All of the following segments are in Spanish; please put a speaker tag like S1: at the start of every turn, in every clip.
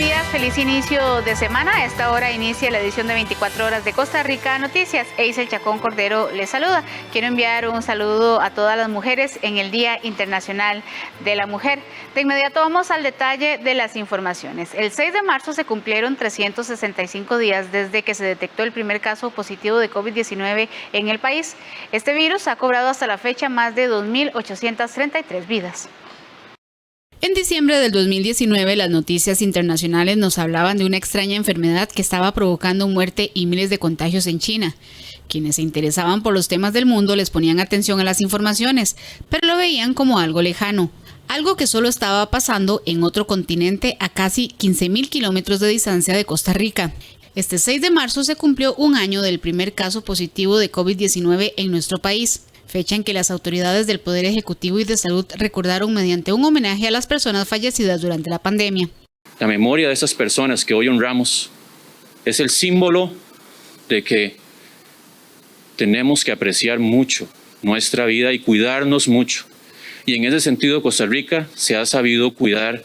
S1: días, feliz inicio de semana. A esta hora inicia la edición de 24 horas de Costa Rica Noticias. Eisel Chacón Cordero les saluda. Quiero enviar un saludo a todas las mujeres en el Día Internacional de la Mujer. De inmediato vamos al detalle de las informaciones. El 6 de marzo se cumplieron 365 días desde que se detectó el primer caso positivo de COVID-19 en el país. Este virus ha cobrado hasta la fecha más de 2.833 vidas.
S2: En diciembre del 2019, las noticias internacionales nos hablaban de una extraña enfermedad que estaba provocando muerte y miles de contagios en China. Quienes se interesaban por los temas del mundo les ponían atención a las informaciones, pero lo veían como algo lejano, algo que solo estaba pasando en otro continente a casi 15.000 kilómetros de distancia de Costa Rica. Este 6 de marzo se cumplió un año del primer caso positivo de COVID-19 en nuestro país, fecha en que las autoridades del Poder Ejecutivo y de Salud recordaron mediante un homenaje a las personas fallecidas durante la pandemia.
S3: La memoria de esas personas que hoy honramos es el símbolo de que tenemos que apreciar mucho nuestra vida y cuidarnos mucho. Y en ese sentido, Costa Rica se ha sabido cuidar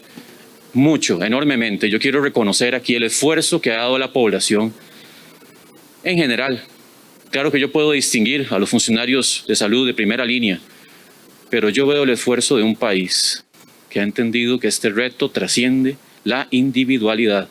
S3: mucho, enormemente. Yo quiero reconocer aquí el esfuerzo que ha dado la población en general. Claro que yo puedo distinguir a los funcionarios de salud de primera línea, pero yo veo el esfuerzo de un país que ha entendido que este reto trasciende la individualidad.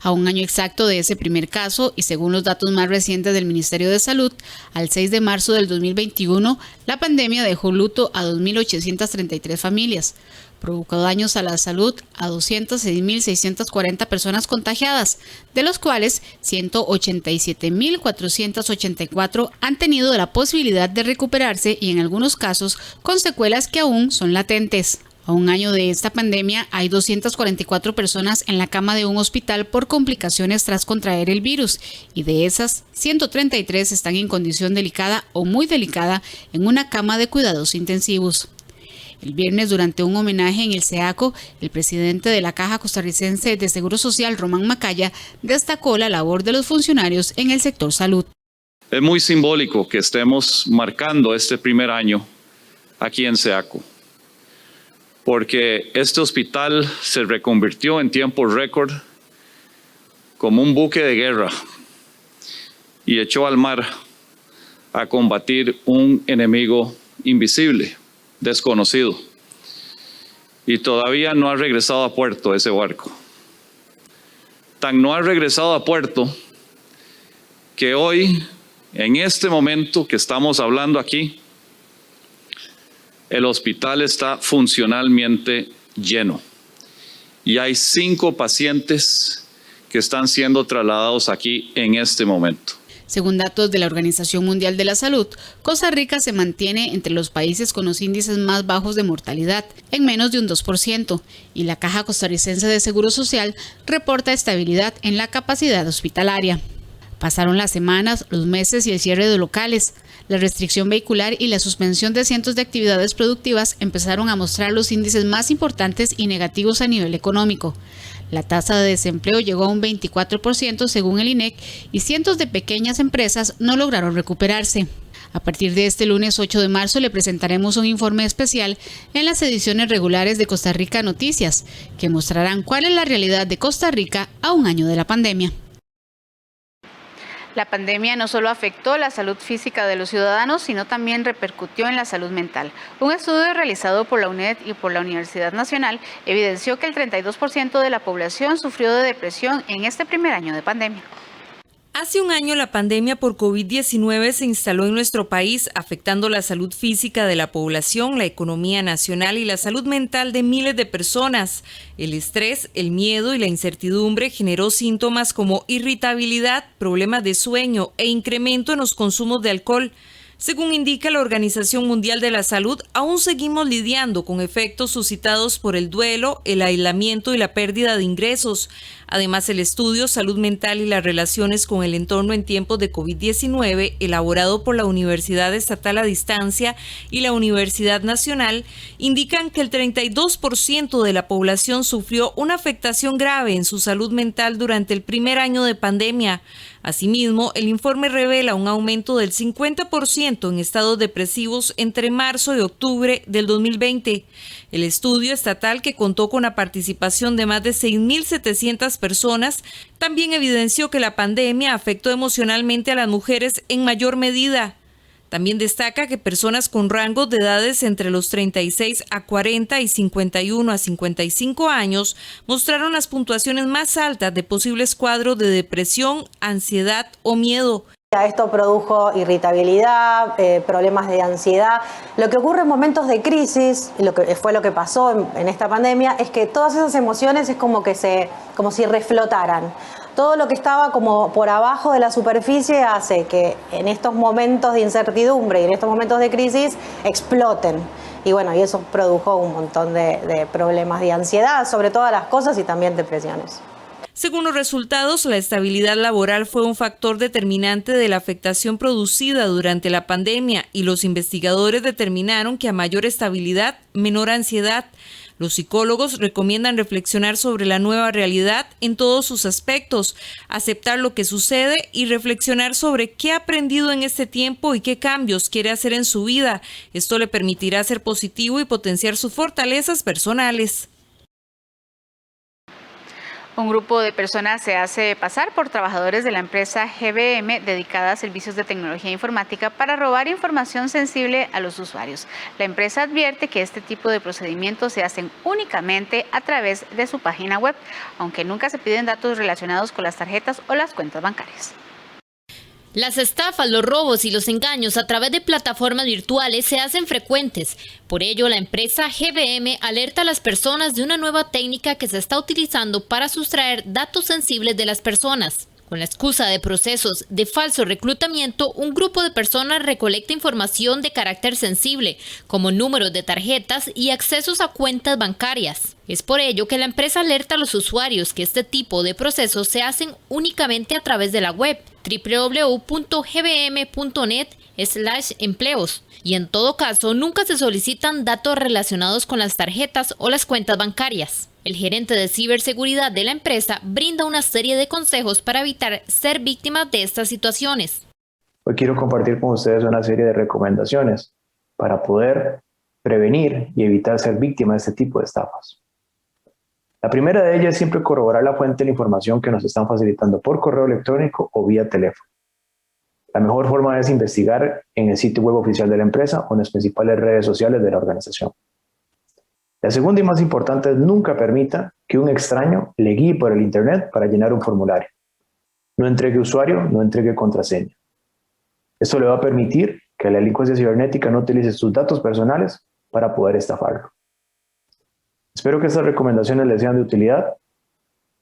S2: A un año exacto de ese primer caso y según los datos más recientes del Ministerio de Salud, al 6 de marzo del 2021, la pandemia dejó luto a 2.833 familias, provocó daños a la salud a 206.640 personas contagiadas, de los cuales 187.484 han tenido la posibilidad de recuperarse y en algunos casos con secuelas que aún son latentes. A un año de esta pandemia hay 244 personas en la cama de un hospital por complicaciones tras contraer el virus y de esas 133 están en condición delicada o muy delicada en una cama de cuidados intensivos. El viernes, durante un homenaje en el SEACO, el presidente de la Caja Costarricense de Seguro Social, Román Macaya, destacó la labor de los funcionarios en el sector salud.
S4: Es muy simbólico que estemos marcando este primer año aquí en SEACO, porque este hospital se reconvirtió en tiempo récord como un buque de guerra y echó al mar a combatir un enemigo invisible, desconocido, y todavía no ha regresado a puerto ese barco. Tan no ha regresado a puerto que hoy, en este momento que estamos hablando aquí, el hospital está funcionalmente lleno y hay 5 pacientes que están siendo trasladados aquí en este momento.
S2: Según datos de la Organización Mundial de la Salud, Costa Rica se mantiene entre los países con los índices más bajos de mortalidad, en menos de un 2%, y la Caja Costarricense de Seguro Social reporta estabilidad en la capacidad hospitalaria. Pasaron las semanas, los meses y el cierre de locales. La restricción vehicular y la suspensión de cientos de actividades productivas empezaron a mostrar los índices más importantes y negativos a nivel económico. La tasa de desempleo llegó a un 24% según el INEC y cientos de pequeñas empresas no lograron recuperarse. A partir de este lunes 8 de marzo le presentaremos un informe especial en las ediciones regulares de Costa Rica Noticias, que mostrarán cuál es la realidad de Costa Rica a un año de la pandemia.
S1: La pandemia no solo afectó la salud física de los ciudadanos, sino también repercutió en la salud mental. Un estudio realizado por la UNED y por la Universidad Nacional evidenció que el 32% de la población sufrió de depresión en este primer año de pandemia.
S5: Hace un año la pandemia por COVID-19 se instaló en nuestro país, afectando la salud física de la población, la economía nacional y la salud mental de miles de personas. El estrés, el miedo y la incertidumbre generó síntomas como irritabilidad, problemas de sueño e incremento en los consumos de alcohol. Según indica la Organización Mundial de la Salud, aún seguimos lidiando con efectos suscitados por el duelo, el aislamiento y la pérdida de ingresos. Además, el estudio Salud Mental y las relaciones con el entorno en tiempos de COVID-19, elaborado por la Universidad Estatal a Distancia y la Universidad Nacional, indican que el 32% de la población sufrió una afectación grave en su salud mental durante el primer año de pandemia. Asimismo, el informe revela un aumento del 50% en estados depresivos entre marzo y octubre del 2020. El estudio estatal, que contó con la participación de más de 6.700 personas, también evidenció que la pandemia afectó emocionalmente a las mujeres en mayor medida. También destaca que personas con rangos de edades entre los 36 a 40 y 51 a 55 años mostraron las puntuaciones más altas de posibles cuadros de depresión, ansiedad o miedo.
S6: Esto produjo irritabilidad, problemas de ansiedad. Lo que ocurre en momentos de crisis, lo que pasó en esta pandemia, es que todas esas emociones es como si reflotaran. Todo lo que estaba como por abajo de la superficie hace que en estos momentos de incertidumbre y en estos momentos de crisis exploten. Y bueno, y eso produjo un montón de problemas de ansiedad sobre todas las cosas y también depresiones.
S5: Según los resultados, la estabilidad laboral fue un factor determinante de la afectación producida durante la pandemia y los investigadores determinaron que a mayor estabilidad, menor ansiedad. Los psicólogos recomiendan reflexionar sobre la nueva realidad en todos sus aspectos, aceptar lo que sucede y reflexionar sobre qué ha aprendido en este tiempo y qué cambios quiere hacer en su vida. Esto le permitirá ser positivo y potenciar sus fortalezas personales.
S1: Un grupo de personas se hace pasar por trabajadores de la empresa GBM dedicada a servicios de tecnología informática para robar información sensible a los usuarios. La empresa advierte que este tipo de procedimientos se hacen únicamente a través de su página web, aunque nunca se piden datos relacionados con las tarjetas o las cuentas bancarias.
S7: Las estafas, los robos y los engaños a través de plataformas virtuales se hacen frecuentes. Por ello, la empresa GBM alerta a las personas de una nueva técnica que se está utilizando para sustraer datos sensibles de las personas. Con la excusa de procesos de falso reclutamiento, un grupo de personas recolecta información de carácter sensible, como números de tarjetas y accesos a cuentas bancarias. Es por ello que la empresa alerta a los usuarios que este tipo de procesos se hacen únicamente a través de la web www.gbm.net/empleos y en todo caso nunca se solicitan datos relacionados con las tarjetas o las cuentas bancarias. El gerente de ciberseguridad de la empresa brinda una serie de consejos para evitar ser víctimas de estas situaciones.
S8: Hoy quiero compartir con ustedes una serie de recomendaciones para poder prevenir y evitar ser víctima de este tipo de estafas. La primera de ellas es siempre corroborar la fuente de la información que nos están facilitando por correo electrónico o vía teléfono. La mejor forma es investigar en el sitio web oficial de la empresa o en las principales redes sociales de la organización. La segunda y más importante es nunca permita que un extraño le guíe por el internet para llenar un formulario. No entregue usuario, no entregue contraseña. Esto le va a permitir que la delincuencia cibernética no utilice sus datos personales para poder estafarlo. Espero que estas recomendaciones les sean de utilidad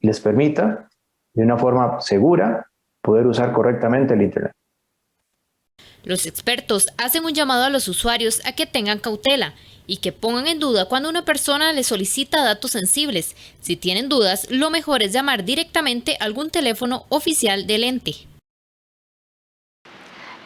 S8: y les permita, de una forma segura, poder usar correctamente el internet.
S7: Los expertos hacen un llamado a los usuarios a que tengan cautela y que pongan en duda cuando una persona les solicita datos sensibles. Si tienen dudas, lo mejor es llamar directamente a algún teléfono oficial del ente.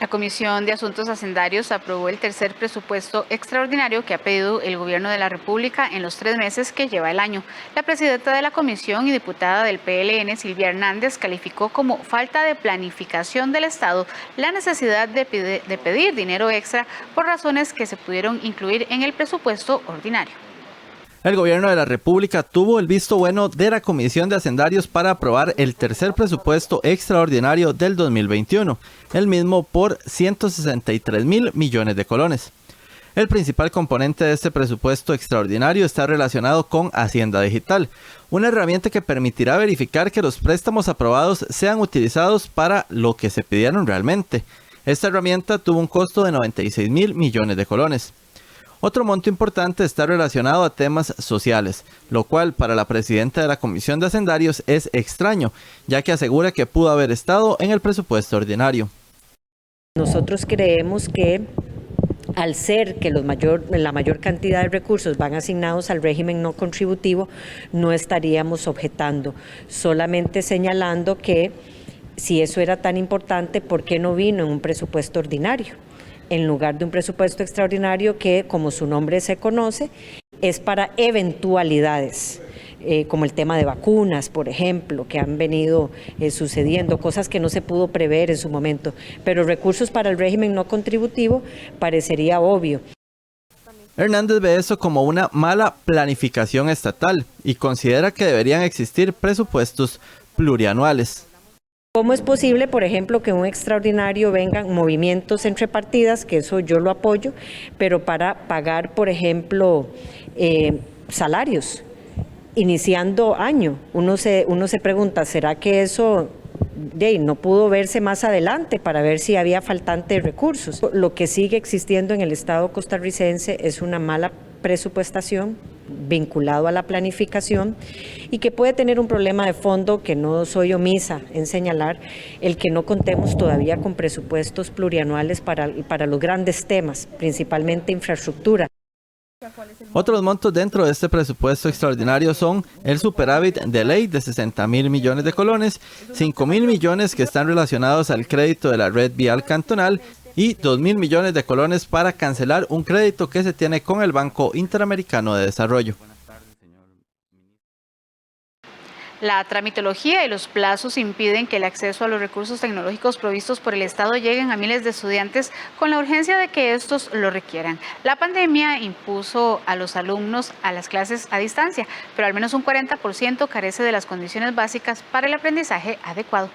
S1: La Comisión de Asuntos Hacendarios aprobó el tercer presupuesto extraordinario que ha pedido el Gobierno de la República en los 3 meses que lleva el año. La presidenta de la comisión y diputada del PLN, Silvia Hernández, calificó como falta de planificación del Estado la necesidad de pedir dinero extra por razones que se pudieron incluir en el presupuesto ordinario.
S9: El Gobierno de la República tuvo el visto bueno de la Comisión de Hacendarios para aprobar el tercer presupuesto extraordinario del 2021, el mismo por 163.000 millones de colones. El principal componente de este presupuesto extraordinario está relacionado con Hacienda Digital, una herramienta que permitirá verificar que los préstamos aprobados sean utilizados para lo que se pidieron realmente. Esta herramienta tuvo un costo de 96.000 millones de colones. Otro monto importante está relacionado a temas sociales, lo cual para la presidenta de la Comisión de Hacendarios es extraño, ya que asegura que pudo haber estado en el presupuesto ordinario.
S10: Nosotros creemos que al ser que la mayor cantidad de recursos van asignados al régimen no contributivo, no estaríamos objetando, solamente señalando que si eso era tan importante, ¿por qué no vino en un presupuesto ordinario? En lugar de un presupuesto extraordinario que, como su nombre se conoce, es para eventualidades. como el tema de vacunas, por ejemplo, que han venido sucediendo, cosas que no se pudo prever en su momento, pero recursos para el régimen no contributivo parecería obvio.
S9: Hernández ve eso como una mala planificación estatal y considera que deberían existir presupuestos plurianuales.
S10: ¿Cómo es posible, por ejemplo, que en un extraordinario vengan movimientos entre partidas, que eso yo lo apoyo, pero para pagar, por ejemplo, salarios, iniciando año? Uno se pregunta, ¿será que eso no pudo verse más adelante para ver si había faltante de recursos? Lo que sigue existiendo en el Estado costarricense es una mala presupuestación vinculado a la planificación y que puede tener un problema de fondo que no soy omisa en señalar, el que no contemos todavía con presupuestos plurianuales para los grandes temas, principalmente infraestructura.
S9: Otros montos dentro de este presupuesto extraordinario son el superávit de ley de 60.000 millones de colones, 5.000 millones que están relacionados al crédito de la red vial cantonal y 2.000 millones de colones para cancelar un crédito que se tiene con el Banco Interamericano de Desarrollo.
S1: La tramitología y los plazos impiden que el acceso a los recursos tecnológicos provistos por el Estado lleguen a miles de estudiantes con la urgencia de que estos lo requieran. La pandemia impuso a los alumnos a las clases a distancia, pero al menos un 40% carece de las condiciones básicas para el aprendizaje adecuado.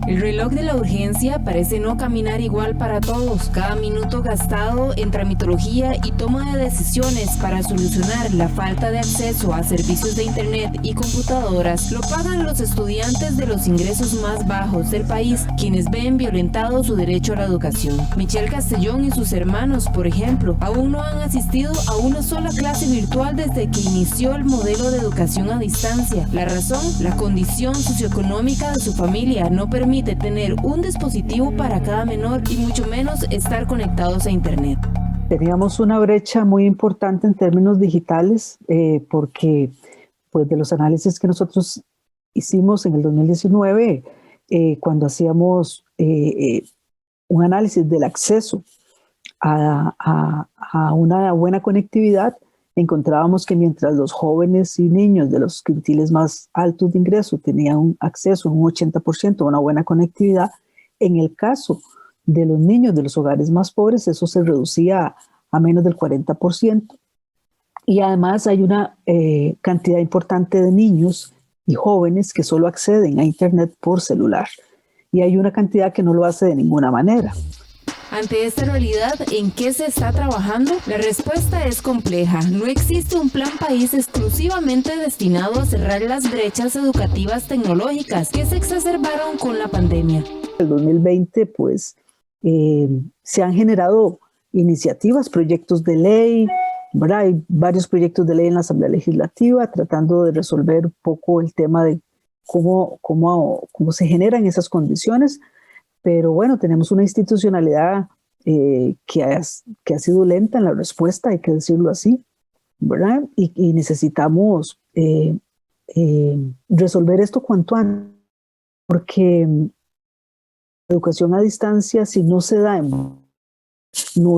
S11: El reloj de la urgencia parece no caminar igual para todos. Cada minuto gastado en tramitología y toma de decisiones para solucionar la falta de acceso a servicios de internet y computadoras lo pagan los estudiantes de los ingresos más bajos del país, quienes ven violentado su derecho a la educación. Michelle Castellón y sus hermanos, por ejemplo, aún no han asistido a una sola clase virtual desde que inició el modelo de educación a distancia. La razón, la condición socioeconómica de su familia no permite tener un dispositivo para cada menor y mucho menos estar conectados a internet.
S12: Teníamos una brecha muy importante en términos digitales porque pues, de los análisis que nosotros hicimos en el 2019, cuando hacíamos un análisis del acceso a una buena conectividad, encontrábamos que mientras los jóvenes y niños de los quintiles más altos de ingreso tenían un acceso un 80% a una buena conectividad, en el caso de los niños de los hogares más pobres eso se reducía a menos del 40%. Y además hay una cantidad importante de niños y jóvenes que solo acceden a internet por celular. Y hay una cantidad que no lo hace de ninguna manera.
S11: Ante esta realidad, ¿en qué se está trabajando? La respuesta es compleja. No existe un plan país exclusivamente destinado a cerrar las brechas educativas tecnológicas que se exacerbaron con la pandemia.
S12: En el 2020, pues, se han generado iniciativas, proyectos de ley, ¿verdad? Hay varios proyectos de ley en la Asamblea Legislativa tratando de resolver un poco el tema de cómo se generan esas condiciones. Pero bueno, tenemos una institucionalidad que ha sido lenta en la respuesta, hay que decirlo así, ¿verdad? Y necesitamos resolver esto cuanto antes, porque la educación a distancia, si no se da, no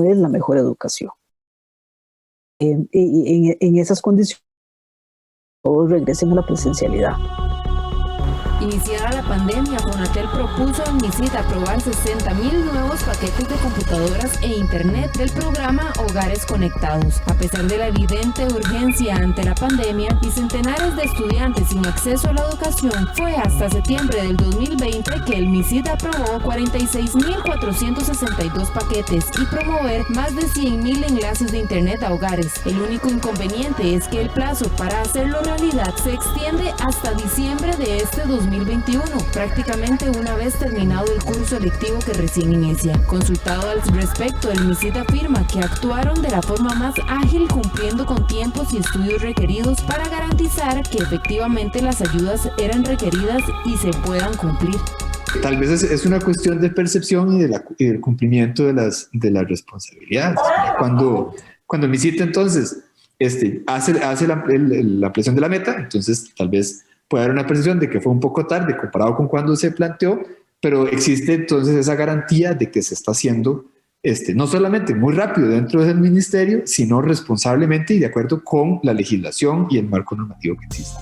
S12: es la mejor educación. En esas condiciones, todos regresen a la presencialidad.
S11: Iniciada la pandemia, Fonatel propuso al MISID aprobar 60.000 nuevos paquetes de computadoras e internet del programa Hogares Conectados. A pesar de la evidente urgencia ante la pandemia y centenares de estudiantes sin acceso a la educación, fue hasta septiembre del 2020 que el MISID aprobó 46.462 paquetes y promover más de 100.000 enlaces de internet a hogares. El único inconveniente es que el plazo para hacerlo realidad se extiende hasta diciembre de este 2021, prácticamente una vez terminado el curso lectivo que recién inicia. Consultado al respecto, el MISID afirma que actuaron de la forma más ágil, cumpliendo con tiempos y estudios requeridos para garantizar que efectivamente las ayudas eran requeridas y se puedan cumplir.
S13: Tal vez es una cuestión de percepción y del cumplimiento de las responsabilidades. Cuando el MISID entonces hace la presión de la meta, entonces tal vez puede haber una percepción de que fue un poco tarde comparado con cuando se planteó, pero existe entonces esa garantía de que se está haciendo no solamente muy rápido dentro del ministerio, sino responsablemente y de acuerdo con la legislación y el marco normativo que existe.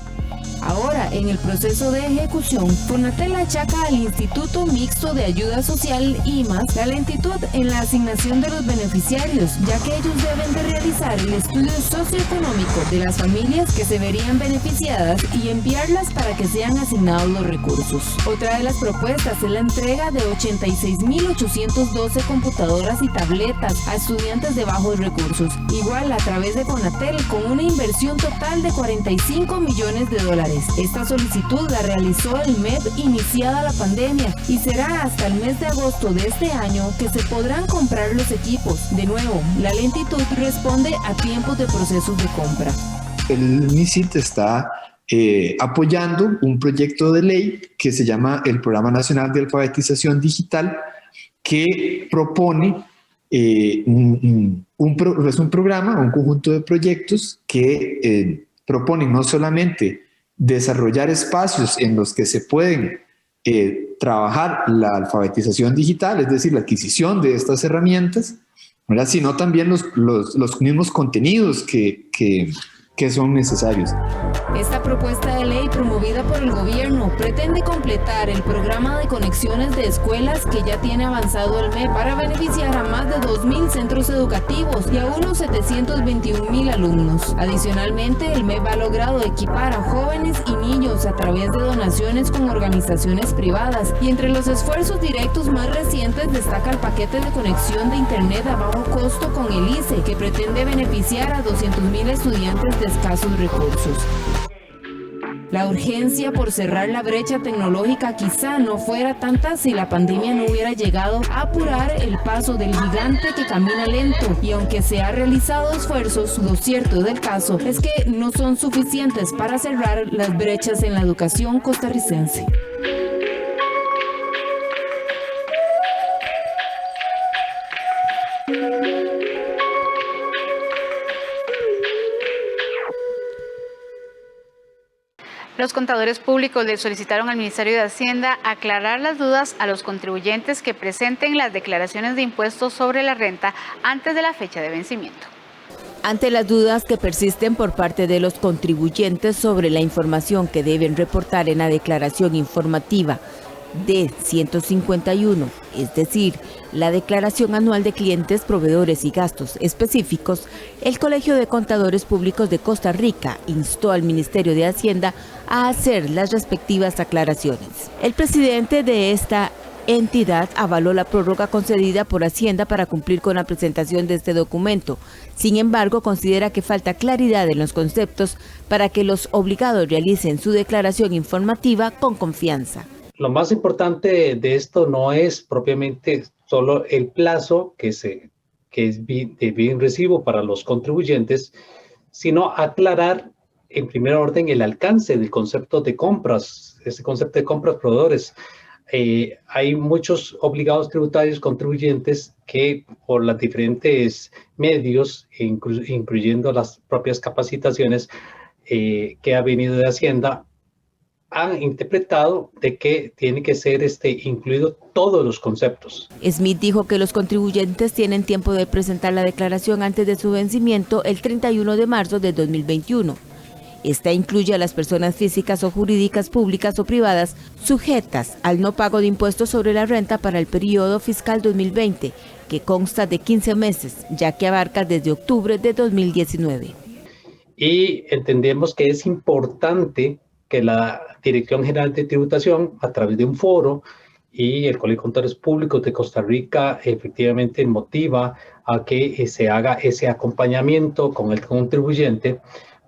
S11: Ahora, en el proceso de ejecución, Fonatel achaca al Instituto Mixto de Ayuda Social, IMAS, la lentitud en la asignación de los beneficiarios, ya que ellos deben de realizar el estudio socioeconómico de las familias que se verían beneficiadas y enviarlas para que sean asignados los recursos. Otra de las propuestas es la entrega de 86.812 computadoras y tabletas a estudiantes de bajos recursos, igual a través de Fonatel, con una inversión total de $45 millones. Esta solicitud la realizó el MEP iniciada la pandemia y será hasta el mes de agosto de este año que se podrán comprar los equipos. De nuevo, la lentitud responde a tiempos de procesos de compra.
S13: El MISIT está apoyando un proyecto de ley que se llama el Programa Nacional de Alfabetización Digital, que propone es un programa, un conjunto de proyectos que proponen no solamente desarrollar espacios en los que se pueden trabajar la alfabetización digital, es decir, la adquisición de estas herramientas, ¿verdad?, sino también los mismos contenidos que son necesarios.
S11: Esta propuesta de ley promovida por el gobierno pretende completar el programa de conexiones de escuelas que ya tiene avanzado el MEP para beneficiar a más de 2.000 centros educativos y a unos 721.000 alumnos. Adicionalmente, el MEP ha logrado equipar a jóvenes y niños a través de donaciones con organizaciones privadas, y entre los esfuerzos directos más recientes destaca el paquete de conexión de internet a bajo costo con el ICE, que pretende beneficiar a 200.000 estudiantes de escasos recursos. La urgencia por cerrar la brecha tecnológica quizá no fuera tanta si la pandemia no hubiera llegado a apurar el paso del gigante que camina lento, y aunque se han realizado esfuerzos, lo cierto del caso es que no son suficientes para cerrar las brechas en la educación costarricense.
S1: Los contadores públicos le solicitaron al Ministerio de Hacienda aclarar las dudas a los contribuyentes que presenten las declaraciones de impuestos sobre la renta antes de la fecha de vencimiento.
S14: Ante las dudas que persisten por parte de los contribuyentes sobre la información que deben reportar en la declaración informativa D-151, es decir, la declaración anual de clientes, proveedores y gastos específicos, el Colegio de Contadores Públicos de Costa Rica instó al Ministerio de Hacienda a hacer las respectivas aclaraciones. El presidente de esta entidad avaló la prórroga concedida por Hacienda para cumplir con la presentación de este documento. Sin embargo, considera que falta claridad en los conceptos para que los obligados realicen su declaración informativa con confianza.
S15: Lo más importante de esto no es propiamente solo el plazo que es de bien recibo para los contribuyentes, sino aclarar en primer orden el alcance del concepto de compras, ese concepto de compras proveedores. Hay muchos obligados tributarios contribuyentes que por los diferentes medios, incluyendo las propias capacitaciones que ha venido de Hacienda, han interpretado de que tiene que ser incluido todos los conceptos.
S14: Smith dijo que los contribuyentes tienen tiempo de presentar la declaración antes de su vencimiento el 31 de marzo de 2021. Esta incluye a las personas físicas o jurídicas públicas o privadas sujetas al no pago de impuestos sobre la renta para el periodo fiscal 2020, que consta de 15 meses, ya que abarca desde octubre de 2019.
S15: Y entendemos que es importante que la Dirección General de Tributación, a través de un foro, y el Colegio de Contadores Públicos de Costa Rica efectivamente motiva a que se haga ese acompañamiento con el contribuyente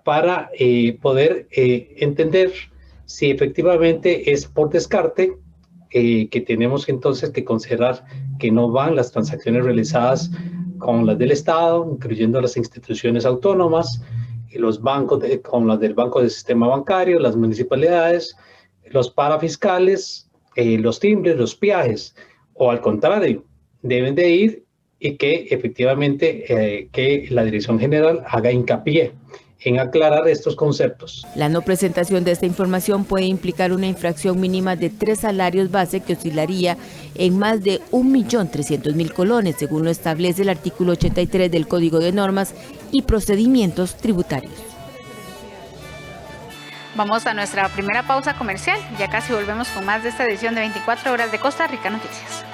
S15: para poder entender si efectivamente es por descarte, que tenemos entonces que considerar que no van las transacciones realizadas con las del Estado, incluyendo las instituciones autónomas, los bancos con las del Banco del Sistema Bancario, las municipalidades, los parafiscales, los timbres, los peajes, o al contrario, deben de ir y que efectivamente que la Dirección General haga hincapié en aclarar estos conceptos.
S14: La no presentación de esta información puede implicar una infracción mínima de 3 salarios base que oscilaría en más de 1.300.000 colones, según lo establece el artículo 83 del Código de Normas y Procedimientos Tributarios.
S1: Vamos a nuestra primera pausa comercial. Ya casi volvemos con más de esta edición de 24 horas de Costa Rica Noticias.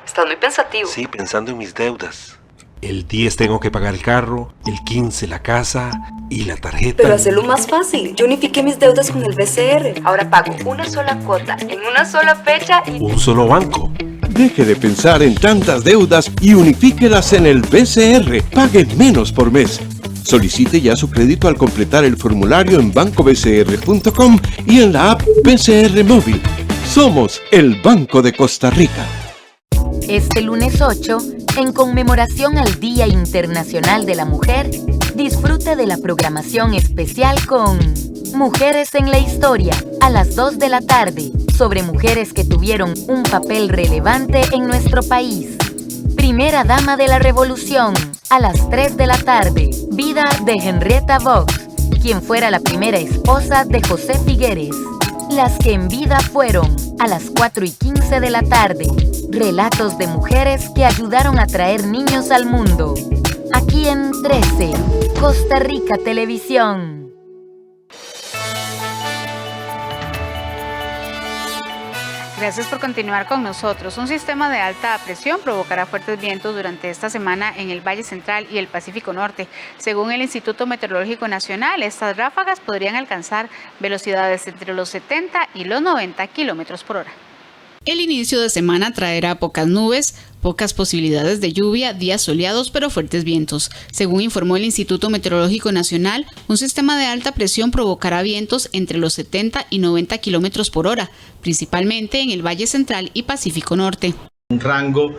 S16: Estás muy pensativo.
S17: Sí, pensando en mis deudas. El 10 tengo que pagar el carro, el 15 la casa y la tarjeta.
S16: Pero hazlo más fácil. Yo unifiqué mis deudas con el BCR. Ahora pago una sola cuota en una sola fecha y...
S17: Un solo banco.
S18: Deje de pensar en tantas deudas y unifíquelas en el BCR. Pague menos por mes. Solicite ya su crédito al completar el formulario en bancobcr.com y en la app BCR Móvil. Somos el Banco de Costa Rica.
S19: Este lunes 8, en conmemoración al Día Internacional de la Mujer, disfrute de la programación especial con Mujeres en la Historia, a las 2 de la tarde, sobre mujeres que tuvieron un papel relevante en nuestro país. Primera Dama de la Revolución, a las 3 de la tarde, vida de Henrietta Vaux, quien fuera la primera esposa de José Figueres. Las que en vida fueron, a las 4:15 de la tarde, relatos de mujeres que ayudaron a traer niños al mundo. Aquí en 13, Costa Rica Televisión.
S1: Gracias por continuar con nosotros. Un sistema de alta presión provocará fuertes vientos durante esta semana en el Valle Central y el Pacífico Norte. Según el Instituto Meteorológico Nacional, estas ráfagas podrían alcanzar velocidades entre los 70 y los 90 kilómetros por hora.
S2: El inicio de semana traerá pocas nubes, pocas posibilidades de lluvia, días soleados pero fuertes vientos. Según informó el Instituto Meteorológico Nacional, un sistema de alta presión provocará vientos entre los 70 y 90 kilómetros por hora, principalmente en el Valle Central y Pacífico Norte.
S20: Un rango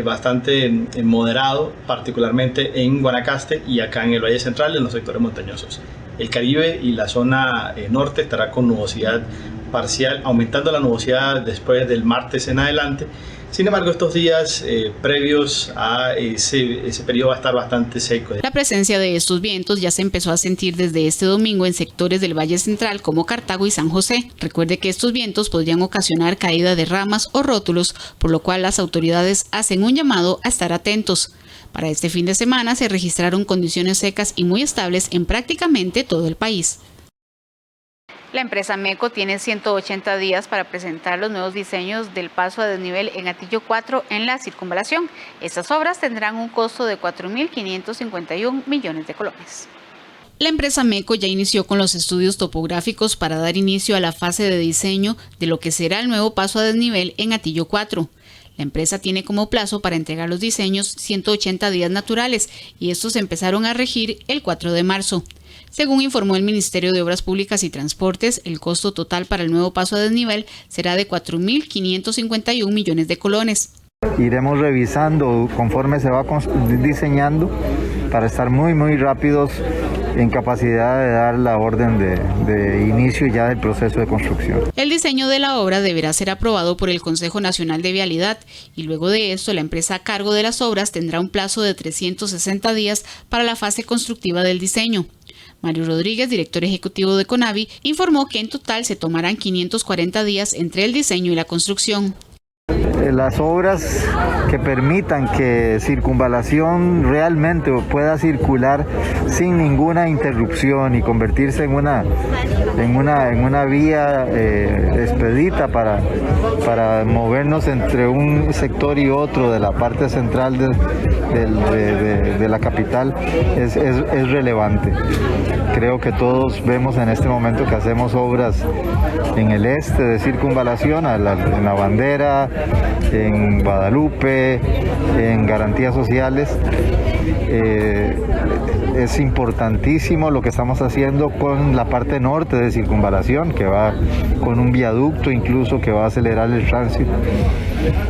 S20: bastante moderado, particularmente en Guanacaste y acá en el Valle Central, en los sectores montañosos. El Caribe y la zona norte estará con nubosidad parcial, aumentando la nubosidad después del martes en adelante. Sin embargo, estos días previos a ese periodo va a estar bastante seco.
S2: La presencia de estos vientos ya se empezó a sentir desde este domingo en sectores del Valle Central como Cartago y San José. Recuerde que estos vientos podrían ocasionar caída de ramas o rótulos, por lo cual las autoridades hacen un llamado a estar atentos. Para este fin de semana se registraron condiciones secas y muy estables en prácticamente todo el país.
S1: La empresa MECO tiene 180 días para presentar los nuevos diseños del paso a desnivel en Atillo 4 en la circunvalación. Estas obras tendrán un costo de 4.551 millones de colones.
S2: La empresa MECO ya inició con los estudios topográficos para dar inicio a la fase de diseño de lo que será el nuevo paso a desnivel en Atillo 4. La empresa tiene como plazo para entregar los diseños 180 días naturales y estos empezaron a regir el 4 de marzo. Según informó el Ministerio de Obras Públicas y Transportes, el costo total para el nuevo paso a desnivel será de 4.551 millones de colones.
S21: Iremos revisando conforme se va diseñando para estar muy rápidos en capacidad de dar la orden de inicio ya del proceso de construcción.
S2: El diseño de la obra deberá ser aprobado por el Consejo Nacional de Vialidad y luego de esto la empresa a cargo de las obras tendrá un plazo de 360 días para la fase constructiva del diseño. Mario Rodríguez, director ejecutivo de CONAVI, informó que en total se tomarán 540 días entre el diseño y la construcción.
S21: Las obras que permitan que circunvalación realmente pueda circular sin ninguna interrupción y convertirse en una vía expedita para movernos entre un sector y otro de la parte central de la capital es relevante. Creo que todos vemos en este momento que hacemos obras en el este de circunvalación, en La Bandera, en Guadalupe, en garantías sociales. Es importantísimo lo que estamos haciendo con la parte norte de circunvalación, que va con un viaducto incluso que va a acelerar el tránsito.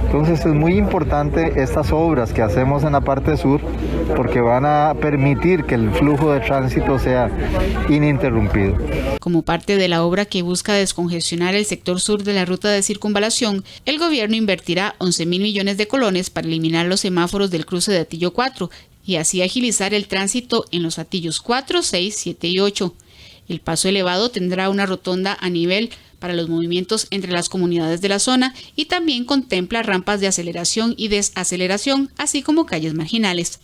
S21: Entonces es muy importante estas obras que hacemos en la parte sur porque van a permitir que el flujo de tránsito sea ininterrumpido.
S2: Como parte de la obra que busca descongestionar el sector sur de la ruta de circunvalación, el gobierno invertirá 11.000 millones de colones para eliminar los semáforos del cruce de Atillo 4 y así agilizar el tránsito en los Atillos 4, 6, 7 y 8. El paso elevado tendrá una rotonda a nivel para los movimientos entre las comunidades de la zona y también contempla rampas de aceleración y desaceleración, así como calles marginales.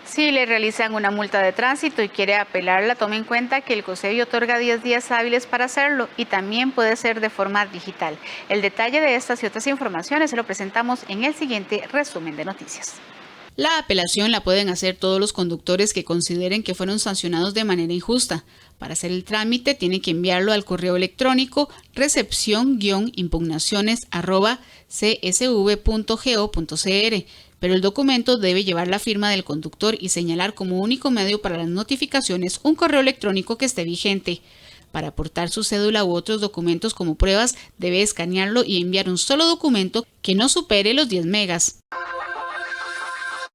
S1: Si le realizan una multa de tránsito y quiere apelarla, tome en cuenta que el COSEBI otorga 10 días hábiles para hacerlo y también puede ser de forma digital. El detalle de estas y otras informaciones se lo presentamos en el siguiente resumen de noticias.
S2: La apelación la pueden hacer todos los conductros que consideren que fueron sancionados de manera injusta. Para hacer el trámite tiene que enviarlo al correo electrónico recepción-impugnaciones@csv.go.cr, pero el documento debe llevar la firma del conductor y señalar como único medio para las notificaciones un correo electrónico que esté vigente. Para aportar su cédula u otros documentos como pruebas, debe escanearlo y enviar un solo documento que no supere los 10 megas.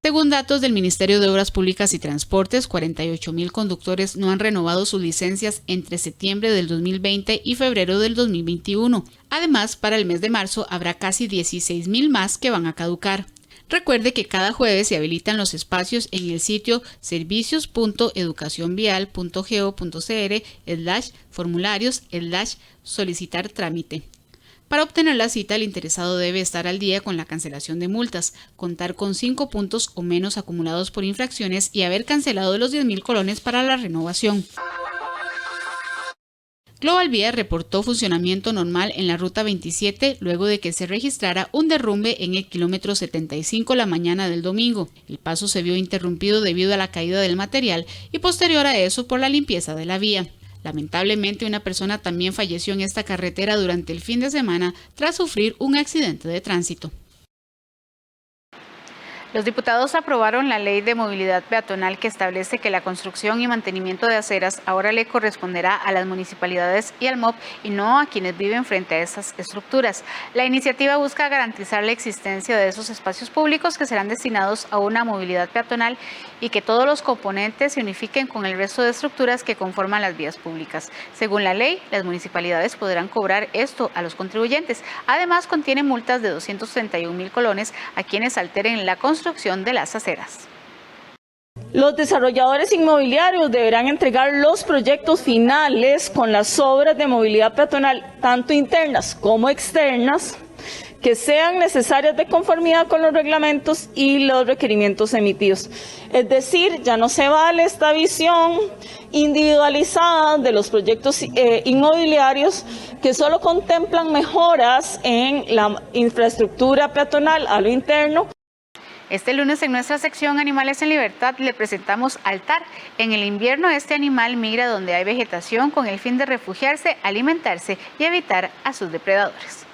S2: Según datos del Ministerio de Obras Públicas y Transportes, 48.000 conductores no han renovado sus licencias entre septiembre del 2020 y febrero del 2021. Además, para el mes de marzo habrá casi 16.000 más que van a caducar. Recuerde que cada jueves se habilitan los espacios en el sitio servicios.educacionvial.go.cr/formularios/solicitar trámite. Para obtener la cita, el interesado debe estar al día con la cancelación de multas, contar con 5 puntos o menos acumulados por infracciones y haber cancelado los 10.000 colones para la renovación. Global Vía reportó funcionamiento normal en la ruta 27 luego de que se registrara un derrumbe en el kilómetro 75 la mañana del domingo. El paso se vio interrumpido debido a la caída del material y posterior a eso por la limpieza de la vía. Lamentablemente, una persona también falleció en esta carretera durante el fin de semana tras sufrir un accidente de tránsito.
S1: Los diputados aprobaron la Ley de Movilidad Peatonal que establece que la construcción y mantenimiento de aceras ahora le corresponderá a las municipalidades y al MOP y no a quienes viven frente a esas estructuras. La iniciativa busca garantizar la existencia de esos espacios públicos que serán destinados a una movilidad peatonal y que todos los componentes se unifiquen con el resto de estructuras que conforman las vías públicas. Según la ley, las municipalidades podrán cobrar esto a los contribuyentes. Además, contiene multas de 231.000 colones a quienes alteren la construcción de las aceras.
S3: Los desarrolladores inmobiliarios deberán entregar los proyectos finales con las obras de movilidad peatonal, tanto internas como externas, que sean necesarias de conformidad con los reglamentos y los requerimientos emitidos. Es decir, ya no se vale esta visión individualizada de los proyectos inmobiliarios que solo contemplan mejoras en la infraestructura peatonal a lo interno.
S1: Este lunes en nuestra sección Animales en Libertad le presentamos al TAR. En el invierno este animal migra donde hay vegetación con el fin de refugiarse, alimentarse y evitar a sus depredadores.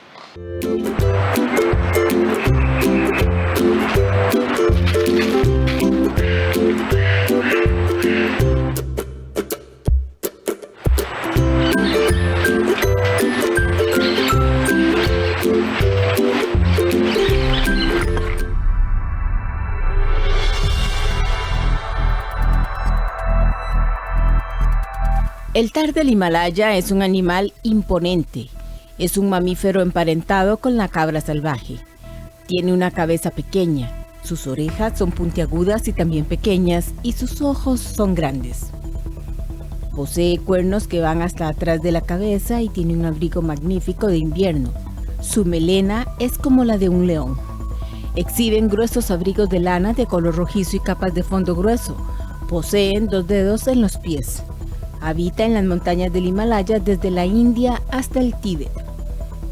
S14: El tar del Himalaya es un animal imponente. Es un mamífero emparentado con la cabra salvaje. Tiene una cabeza pequeña, sus orejas son puntiagudas y también pequeñas, y sus ojos son grandes. Posee cuernos que van hasta atrás de la cabeza y tiene un abrigo magnífico de invierno. Su melena es como la de un león. Exhiben gruesos abrigos de lana de color rojizo y capas de fondo grueso. Poseen 2 dedos en los pies. Habita en las montañas del Himalaya desde la India hasta el Tíbet.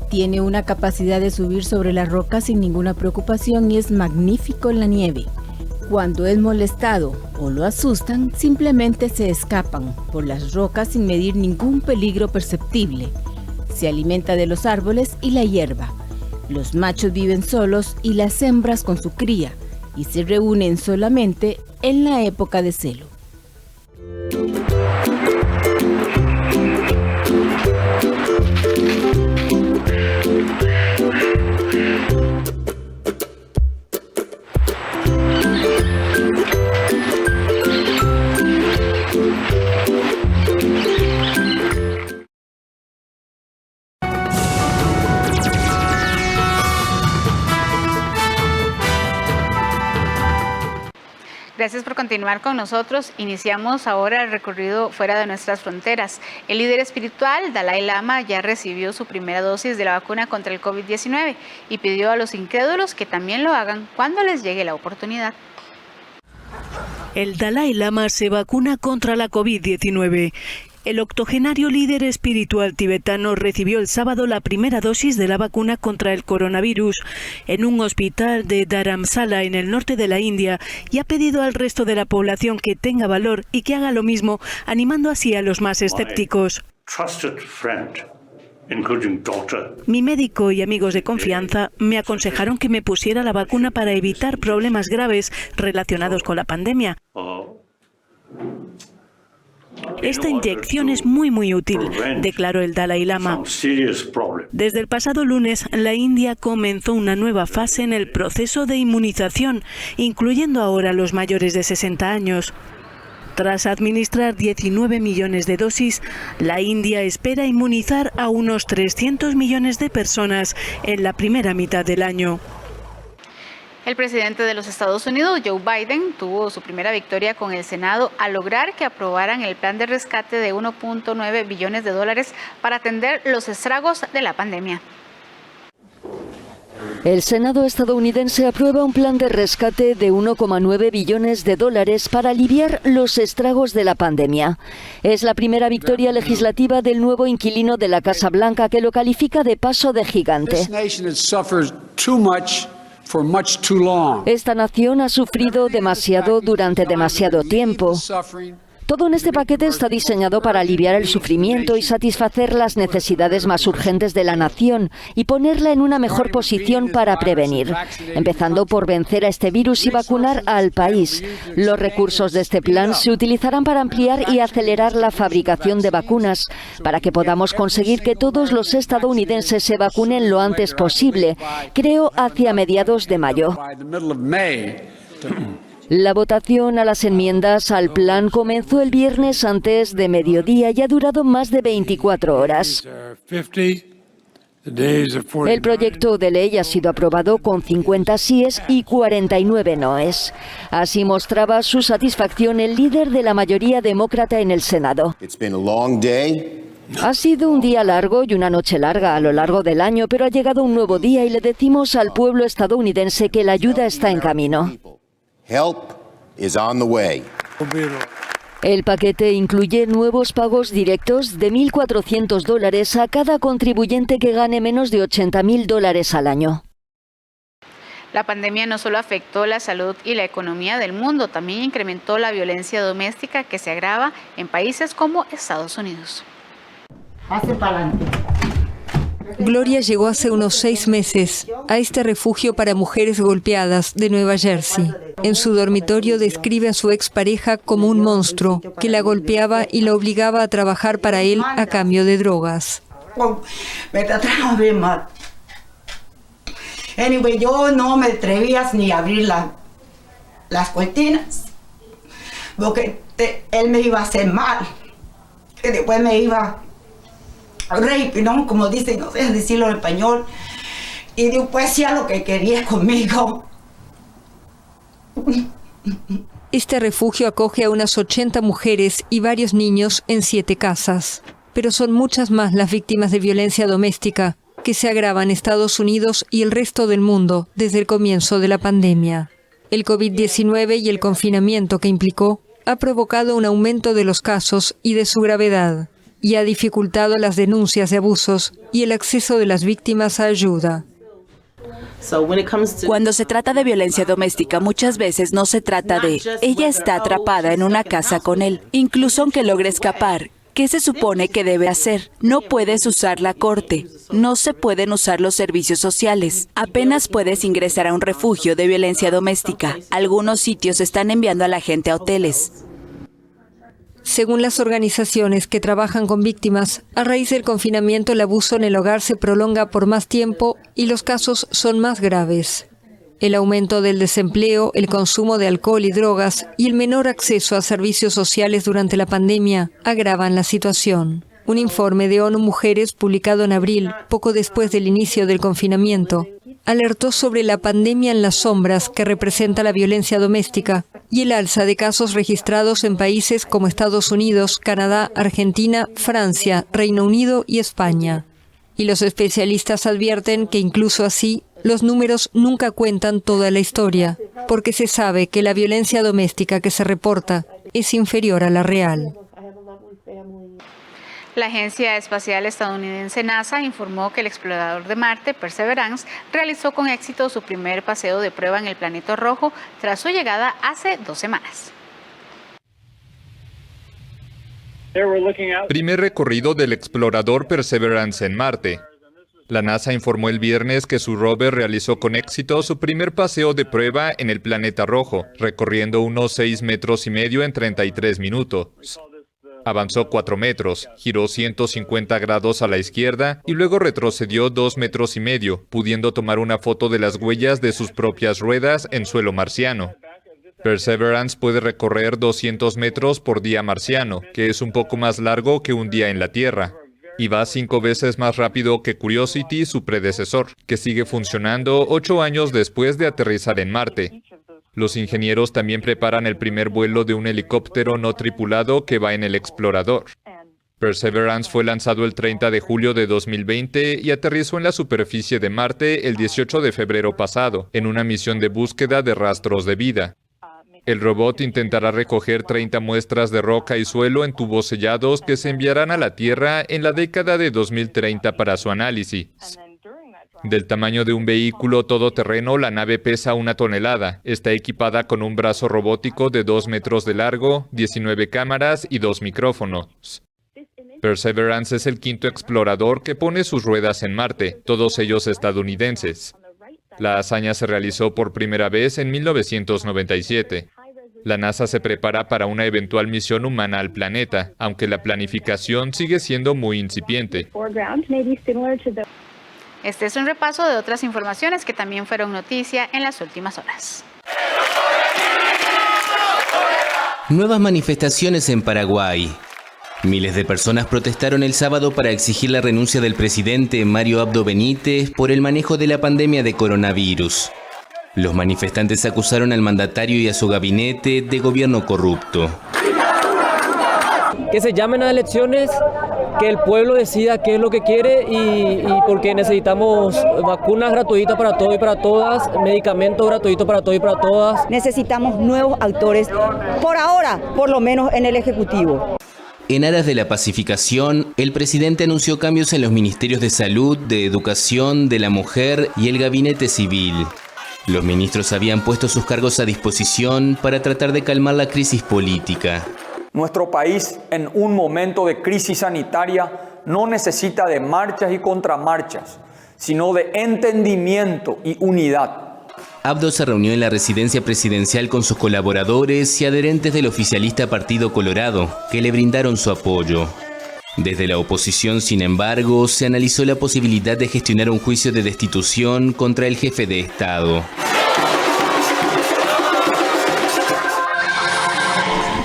S14: Tiene una capacidad de subir sobre las rocas sin ninguna preocupación y es magnífico en la nieve. Cuando es molestado o lo asustan, simplemente se escapan por las rocas sin medir ningún peligro perceptible. Se alimenta de los árboles y la hierba. Los machos viven solos y las hembras con su cría y se reúnen solamente en la época de celo.
S1: Gracias por continuar con nosotros. Iniciamos ahora el recorrido fuera de nuestras fronteras. El líder espiritual, Dalai Lama, ya recibió su primera dosis de la vacuna contra el COVID-19 y pidió a los incrédulos que también lo hagan cuando les llegue la oportunidad.
S4: El Dalai Lama se vacuna contra la COVID-19. El octogenario líder espiritual tibetano recibió el sábado la primera dosis de la vacuna contra el coronavirus en un hospital de Dharamsala, en el norte de la India, y ha pedido al resto de la población que tenga valor y que haga lo mismo, animando así a los más escépticos. Mi médico y amigos de confianza me aconsejaron que me pusiera la vacuna para evitar problemas graves relacionados con la pandemia. Esta inyección es muy útil, declaró el Dalai Lama. Desde el pasado lunes, la India comenzó una nueva fase en el proceso de inmunización, incluyendo ahora a los mayores de 60 años. Tras administrar 19 millones de dosis, la India espera inmunizar a unos 300 millones de personas en la primera mitad del año.
S1: El presidente de los Estados Unidos, Joe Biden, tuvo su primera victoria con el Senado al lograr que aprobaran el plan de rescate de 1.9 billones de dólares para atender los estragos de la pandemia.
S22: El Senado estadounidense aprueba un plan de rescate de 1,9 billones de dólares para aliviar los estragos de la pandemia. Es la primera victoria legislativa del nuevo inquilino de la Casa Blanca, que lo califica de paso de gigante. Esta nación ha sufrido demasiado durante demasiado tiempo. Todo en este paquete está diseñado para aliviar el sufrimiento y satisfacer las necesidades más urgentes de la nación y ponerla en una mejor posición para prevenir, empezando por vencer a este virus y vacunar al país. Los recursos de este plan se utilizarán para ampliar y acelerar la fabricación de vacunas, para que podamos conseguir que todos los estadounidenses se vacunen lo antes posible, creo hacia mediados de mayo. La votación a las enmiendas al plan comenzó el viernes antes de mediodía y ha durado más de 24 horas. El proyecto de ley ha sido aprobado con 50 síes y 49 noes. Así mostraba su satisfacción el líder de la mayoría demócrata en el Senado. Ha sido un día largo y una noche larga a lo largo del año, pero ha llegado un nuevo día y le decimos al pueblo estadounidense que la ayuda está en camino.
S23: Help is on the way.
S22: El paquete incluye nuevos pagos directos de $1.400 a cada contribuyente que gane menos de $80.000 al año.
S1: La pandemia no solo afectó la salud y la economía del mundo, también incrementó la violencia doméstica que se agrava en países como Estados Unidos.
S24: Pase para adelante.
S5: Gloria llegó hace unos 6 meses a este refugio para mujeres golpeadas de Nueva Jersey. En su dormitorio describe a su expareja como un monstruo que la golpeaba y la obligaba a trabajar para él a cambio de drogas.
S24: Me trataba bien mal. Anyway, yo no me atrevía ni a abrir las cortinas, porque él me iba a hacer mal, que después me iba rape, ¿no? Como dicen, no sé decirlo en español, y después hacía lo que quería conmigo.
S5: Este refugio acoge a unas 80 mujeres y varios niños en 7 casas, pero son muchas más las víctimas de violencia doméstica que se agravan en Estados Unidos y el resto del mundo desde el comienzo de la pandemia. El COVID-19 y el confinamiento que implicó ha provocado un aumento de los casos y de su gravedad, y ha dificultado las denuncias de abusos y el acceso de las víctimas a ayuda.
S25: Cuando se trata de violencia doméstica, muchas veces no se trata de ella está atrapada en una casa con él, incluso aunque logre escapar. ¿Qué se supone que debe hacer? No puedes usar la corte, no se pueden usar los servicios sociales, apenas puedes ingresar a un refugio de violencia doméstica. Algunos sitios están enviando a la gente a hoteles.
S6: Según las organizaciones que trabajan con víctimas, a raíz del confinamiento el abuso en el hogar se prolonga por más tiempo y los casos son más graves. El aumento del desempleo, el consumo de alcohol y drogas y el menor acceso a servicios sociales durante la pandemia agravan la situación. Un informe de ONU Mujeres publicado en abril, poco después del inicio del confinamiento, alertó sobre la pandemia en las sombras que representa la violencia doméstica y el alza de casos registrados en países como Estados Unidos, Canadá, Argentina, Francia, Reino Unido y España. Y los especialistas advierten que incluso así, los números nunca cuentan toda la historia, porque se sabe que la violencia doméstica que se reporta es inferior a la real.
S1: La Agencia Espacial Estadounidense NASA informó que el explorador de Marte, Perseverance, realizó con éxito su primer paseo de prueba en el planeta rojo tras su llegada hace 2 semanas.
S7: Primer recorrido del explorador Perseverance en Marte. La NASA informó el viernes que su rover realizó con éxito su primer paseo de prueba en el planeta rojo, recorriendo unos 6,5 metros en 33 minutos. Avanzó 4 metros, giró 150 grados a la izquierda y luego retrocedió 2,5 metros, pudiendo tomar una foto de las huellas de sus propias ruedas en suelo marciano. Perseverance puede recorrer 200 metros por día marciano, que es un poco más largo que un día en la Tierra, y va 5 veces más rápido que Curiosity, su predecesor, que sigue funcionando 8 años después de aterrizar en Marte. Los ingenieros también preparan el primer vuelo de un helicóptero no tripulado que va en el explorador. Perseverance fue lanzado el 30 de julio de 2020 y aterrizó en la superficie de Marte el 18 de febrero pasado, en una misión de búsqueda de rastros de vida. El robot intentará recoger 30 muestras de roca y suelo en tubos sellados que se enviarán a la Tierra en la década de 2030 para su análisis. Del tamaño de un vehículo todoterreno, la nave pesa 1 tonelada. Está equipada con un brazo robótico de 2 metros de largo, 19 cámaras y 2 micrófonos. Perseverance es el 5º explorador que pone sus ruedas en Marte, todos ellos estadounidenses. La hazaña se realizó por primera vez en 1997. La NASA se prepara para una eventual misión humana al planeta, aunque la planificación sigue siendo muy incipiente.
S1: Este es un repaso de otras informaciones que también fueron noticia en las últimas horas.
S8: Nuevas manifestaciones en Paraguay. Miles de personas protestaron el sábado para exigir la renuncia del presidente Mario Abdo Benítez por el manejo de la pandemia de coronavirus. Los manifestantes acusaron al mandatario y a su gabinete de gobierno corrupto.
S9: Que se llamen a elecciones, que el pueblo decida qué es lo que quiere y porque necesitamos vacunas gratuitas para todos y para todas, medicamentos gratuitos para todos y para todas.
S10: Necesitamos nuevos actores, por ahora, por lo menos en el Ejecutivo.
S8: En aras de la pacificación, el presidente anunció cambios en los ministerios de Salud, de Educación, de la Mujer y el Gabinete Civil. Los ministros habían puesto sus cargos a disposición para tratar de calmar la crisis política.
S26: Nuestro país, en un momento de crisis sanitaria, no necesita de marchas y contramarchas, sino de entendimiento y unidad.
S8: Abdo se reunió en la residencia presidencial con sus colaboradores y adherentes del oficialista Partido Colorado, que le brindaron su apoyo. Desde la oposición, sin embargo, se analizó la posibilidad de gestionar un juicio de destitución contra el jefe de Estado.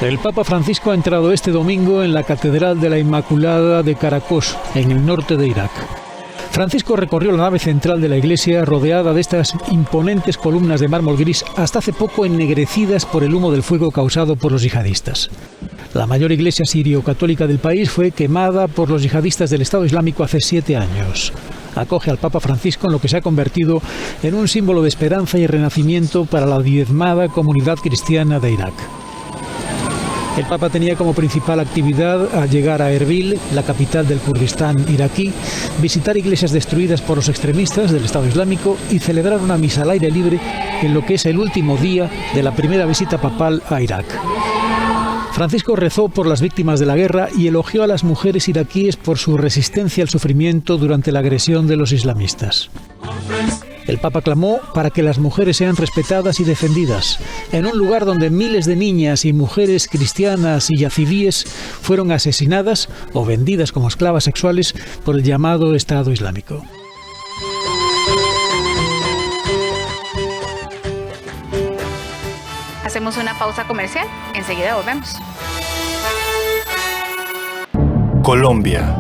S27: El Papa Francisco ha entrado este domingo en la Catedral de la Inmaculada de Caracos, en el norte de Irak. Francisco recorrió la nave central de la iglesia rodeada de estas imponentes columnas de mármol gris, hasta hace poco ennegrecidas por el humo del fuego causado por los yihadistas. La mayor iglesia sirio-católica del país fue quemada por los yihadistas del Estado Islámico hace 7 años. Acoge al Papa Francisco en lo que se ha convertido en un símbolo de esperanza y renacimiento para la diezmada comunidad cristiana de Irak. El Papa tenía como principal actividad al llegar a Erbil, la capital del Kurdistán iraquí, visitar iglesias destruidas por los extremistas del Estado Islámico y celebrar una misa al aire libre en lo que es el último día de la primera visita papal a Irak. Francisco rezó por las víctimas de la guerra y elogió a las mujeres iraquíes por su resistencia al sufrimiento durante la agresión de los islamistas. El Papa clamó para que las mujeres sean respetadas y defendidas, en un lugar donde miles de niñas y mujeres cristianas y yazidíes fueron asesinadas o vendidas como esclavas sexuales por el llamado Estado Islámico.
S1: Hacemos una pausa comercial, enseguida volvemos.
S11: Colombia,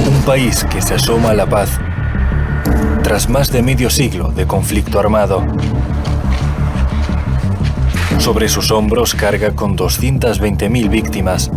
S11: un país que se asoma a la paz tras más de medio siglo de conflicto armado. Sobre sus hombros carga con 220.000 víctimas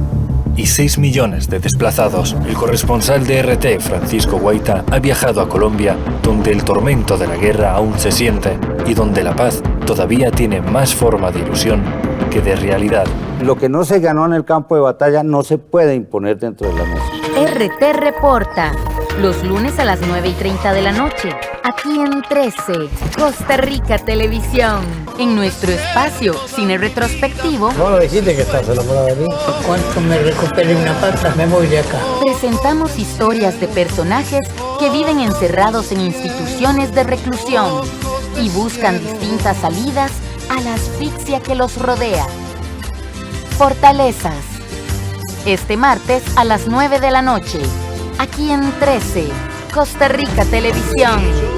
S11: y 6 millones de desplazados. El corresponsal de RT, Francisco Guaita, ha viajado a Colombia, donde el tormento de la guerra aún se siente y donde la paz todavía tiene más forma de ilusión que de realidad.
S12: Lo que no se ganó en el campo de batalla no se puede imponer dentro de la mesa.
S19: RT Reporta, los lunes a las 9:30 de la noche, aquí en 13, Costa Rica Televisión. En nuestro espacio Cine Retrospectivo.
S13: No lo dijiste que estás enamorada de mí. Cuando me recupere una pata, me voy de acá.
S19: Presentamos historias de personajes que viven encerrados en instituciones de reclusión y buscan distintas salidas a la asfixia que los rodea. Fortalezas. Este martes a las 9 de la noche, aquí en 13, Costa Rica Televisión.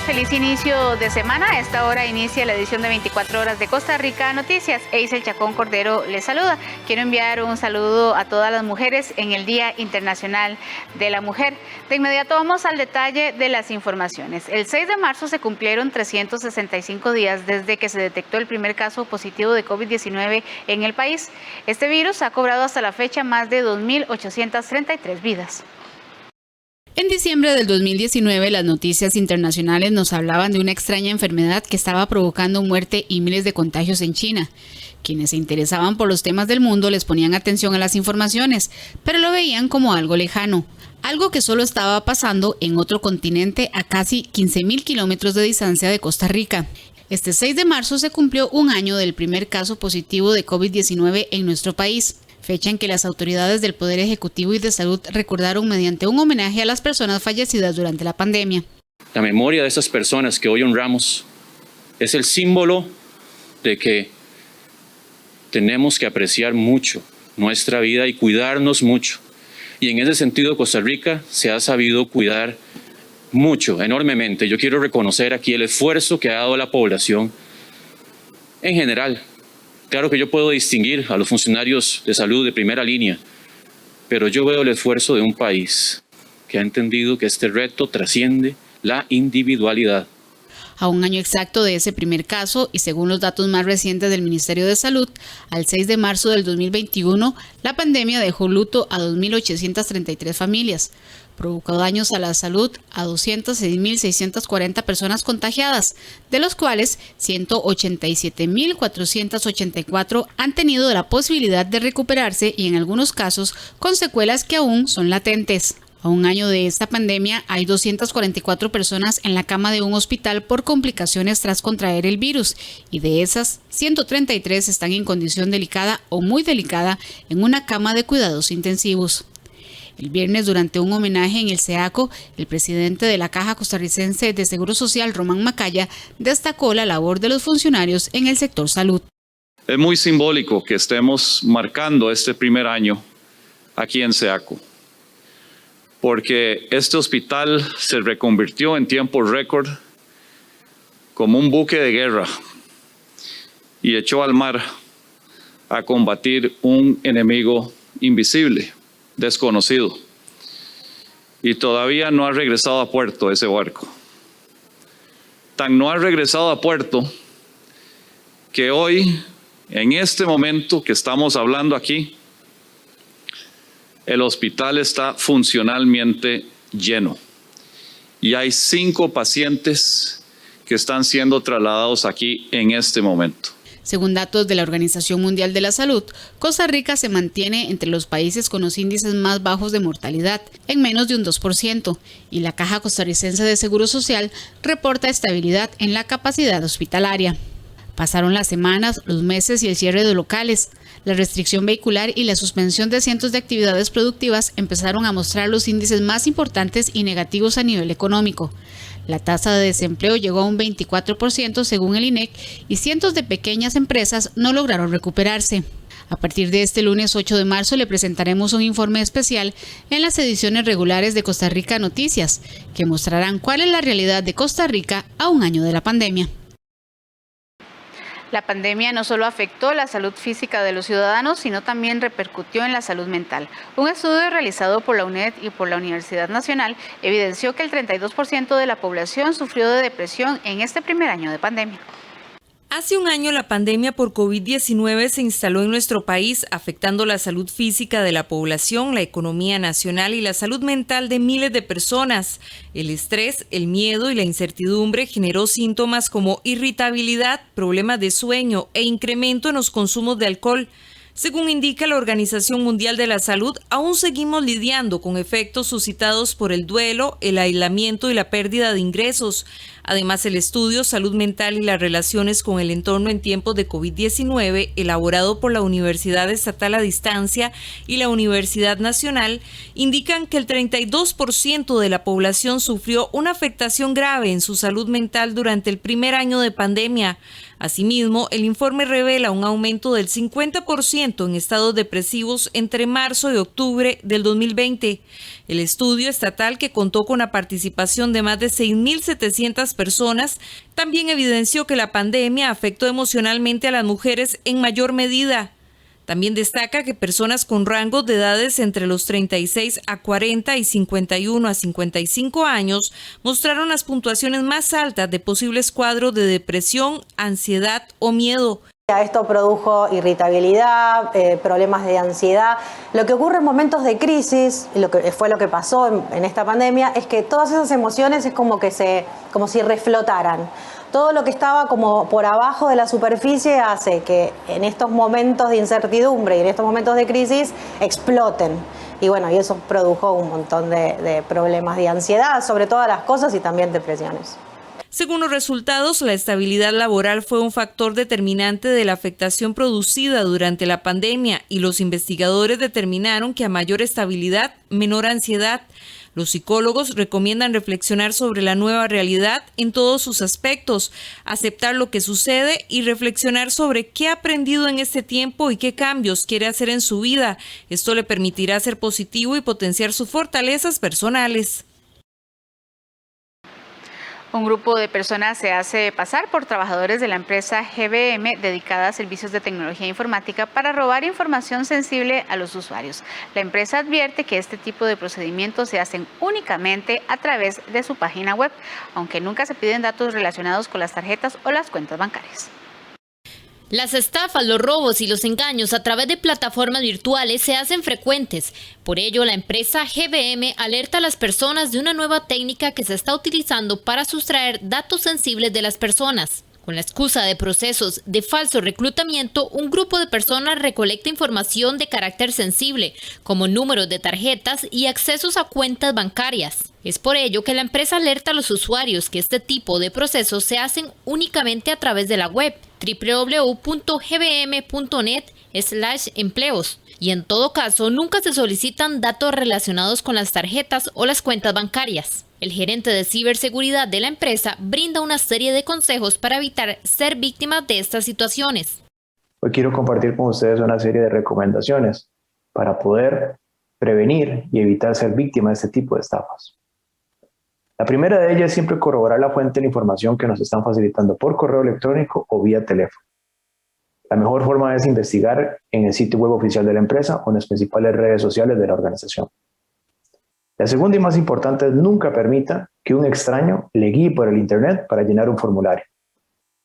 S1: Feliz inicio de semana. A esta hora inicia la edición de 24 horas de Costa Rica Noticias. Eisel Chacón Cordero les saluda. Quiero enviar un saludo a todas las mujeres en el Día Internacional de la Mujer. De inmediato vamos al detalle de las informaciones. El 6 de marzo se cumplieron 365 días desde que se detectó el primer caso positivo de COVID-19 en el país. Este virus ha cobrado hasta la fecha más de 2.833 vidas.
S2: En diciembre del 2019, las noticias internacionales nos hablaban de una extraña enfermedad que estaba provocando muerte y miles de contagios en China. Quienes se interesaban por los temas del mundo les ponían atención a las informaciones, pero lo veían como algo lejano, algo que solo estaba pasando en otro continente a casi 15.000 kilómetros de distancia de Costa Rica. Este 6 de marzo se cumplió un año del primer caso positivo de COVID-19 en nuestro país, fecha en que las autoridades del Poder Ejecutivo y de Salud recordaron mediante un homenaje a las personas fallecidas durante la pandemia.
S15: La memoria de esas personas que hoy honramos es el símbolo de que tenemos que apreciar mucho nuestra vida y cuidarnos mucho. Y en ese sentido, Costa Rica se ha sabido cuidar mucho, enormemente. Yo quiero reconocer aquí el esfuerzo que ha dado la población en general. Claro que yo puedo distinguir a los funcionarios de salud de primera línea, pero yo veo el esfuerzo de un país que ha entendido que este reto trasciende la individualidad.
S2: A un año exacto de ese primer caso y según los datos más recientes del Ministerio de Salud, al 6 de marzo del 2021, la pandemia dejó luto a 2.833 familias. Provocó daños a la salud a 206.640 personas contagiadas, de los cuales 187.484 han tenido la posibilidad de recuperarse y en algunos casos con secuelas que aún son latentes. A un año de esta pandemia hay 244 personas en la cama de un hospital por complicaciones tras contraer el virus y de esas 133 están en condición delicada o muy delicada en una cama de cuidados intensivos. El viernes, durante un homenaje en el SEACO, el presidente de la Caja Costarricense de Seguro Social, Román Macaya, destacó la labor de los funcionarios en el sector salud.
S16: Es muy simbólico que estemos marcando este primer año aquí en SEACO, porque este hospital se reconvirtió en tiempo récord como un buque de guerra y echó al mar a combatir un enemigo invisible, desconocido, y todavía no ha regresado a puerto ese barco. Tan no ha regresado a puerto que hoy, en este momento que estamos hablando aquí, el hospital está funcionalmente lleno y hay 5 pacientes que están siendo trasladados aquí en este momento.
S2: Según datos de la Organización Mundial de la Salud, Costa Rica se mantiene entre los países con los índices más bajos de mortalidad, en menos de un 2%, y la Caja Costarricense de Seguro Social reporta estabilidad en la capacidad hospitalaria. Pasaron las semanas, los meses y el cierre de locales. La restricción vehicular y la suspensión de cientos de actividades productivas empezaron a mostrar los índices más importantes y negativos a nivel económico. La tasa de desempleo llegó a un 24% según el INEC y cientos de pequeñas empresas no lograron recuperarse. A partir de este lunes 8 de marzo le presentaremos un informe especial en las ediciones regulares de Costa Rica Noticias, que mostrarán cuál es la realidad de Costa Rica a un año de la pandemia.
S1: La pandemia no solo afectó la salud física de los ciudadanos, sino también repercutió en la salud mental. Un estudio realizado por la UNED y por la Universidad Nacional evidenció que el 32% de la población sufrió de depresión en este primer año de pandemia.
S5: Hace un año la pandemia por COVID-19 se instaló en nuestro país, afectando la salud física de la población, la economía nacional y la salud mental de miles de personas. El estrés, el miedo y la incertidumbre generó síntomas como irritabilidad, problemas de sueño e incremento en los consumos de alcohol. Según indica la Organización Mundial de la Salud, aún seguimos lidiando con efectos suscitados por el duelo, el aislamiento y la pérdida de ingresos. Además, el estudio Salud Mental y las relaciones con el entorno en tiempos de COVID-19, elaborado por la Universidad Estatal a Distancia y la Universidad Nacional, indican que el 32% de la población sufrió una afectación grave en su salud mental durante el primer año de pandemia. Asimismo, el informe revela un aumento del 50% en estados depresivos entre marzo y octubre del 2020. El estudio estatal, que contó con la participación de más de 6.700 personas, también evidenció que la pandemia afectó emocionalmente a las mujeres en mayor medida. También destaca que personas con rangos de edades entre los 36 a 40 y 51 a 55 años mostraron las puntuaciones más altas de posibles cuadros de depresión, ansiedad o miedo.
S3: Esto produjo irritabilidad, problemas de ansiedad. Lo que ocurre en momentos de crisis, lo que pasó en esta pandemia, es que todas esas emociones es como si reflotaran. Todo lo que estaba como por abajo de la superficie hace que en estos momentos de incertidumbre y en estos momentos de crisis exploten. Y bueno, y eso produjo un montón de problemas de ansiedad sobre todas las cosas y también depresiones.
S5: Según los resultados, la estabilidad laboral fue un factor determinante de la afectación producida durante la pandemia y los investigadores determinaron que a mayor estabilidad, menor ansiedad. Los psicólogos recomiendan reflexionar sobre la nueva realidad en todos sus aspectos, aceptar lo que sucede y reflexionar sobre qué ha aprendido en este tiempo y qué cambios quiere hacer en su vida. Esto le permitirá ser positivo y potenciar sus fortalezas personales.
S1: Un grupo de personas se hace pasar por trabajadores de la empresa GBM dedicada a servicios de tecnología informática para robar información sensible a los usuarios. La empresa advierte que este tipo de procedimientos se hacen únicamente a través de su página web, aunque nunca se piden datos relacionados con las tarjetas o las cuentas bancarias.
S4: Las estafas, los robos y los engaños a través de plataformas virtuales se hacen frecuentes. Por ello, la empresa GBM alerta a las personas de una nueva técnica que se está utilizando para sustraer datos sensibles de las personas. Con la excusa de procesos de falso reclutamiento, un grupo de personas recolecta información de carácter sensible, como números de tarjetas y accesos a cuentas bancarias. Es por ello que la empresa alerta a los usuarios que este tipo de procesos se hacen únicamente a través de la web www.gbm.net/empleos y en todo caso nunca se solicitan datos relacionados con las tarjetas o las cuentas bancarias. El gerente de ciberseguridad de la empresa brinda una serie de consejos para evitar ser víctimas de estas situaciones.
S14: Hoy quiero compartir con ustedes una serie de recomendaciones para poder prevenir y evitar ser víctima de este tipo de estafas. La primera de ellas es siempre corroborar la fuente de información que nos están facilitando por correo electrónico o vía teléfono. La mejor forma es investigar en el sitio web oficial de la empresa o en las principales redes sociales de la organización. La segunda y más importante es nunca permita que un extraño le guíe por el internet para llenar un formulario.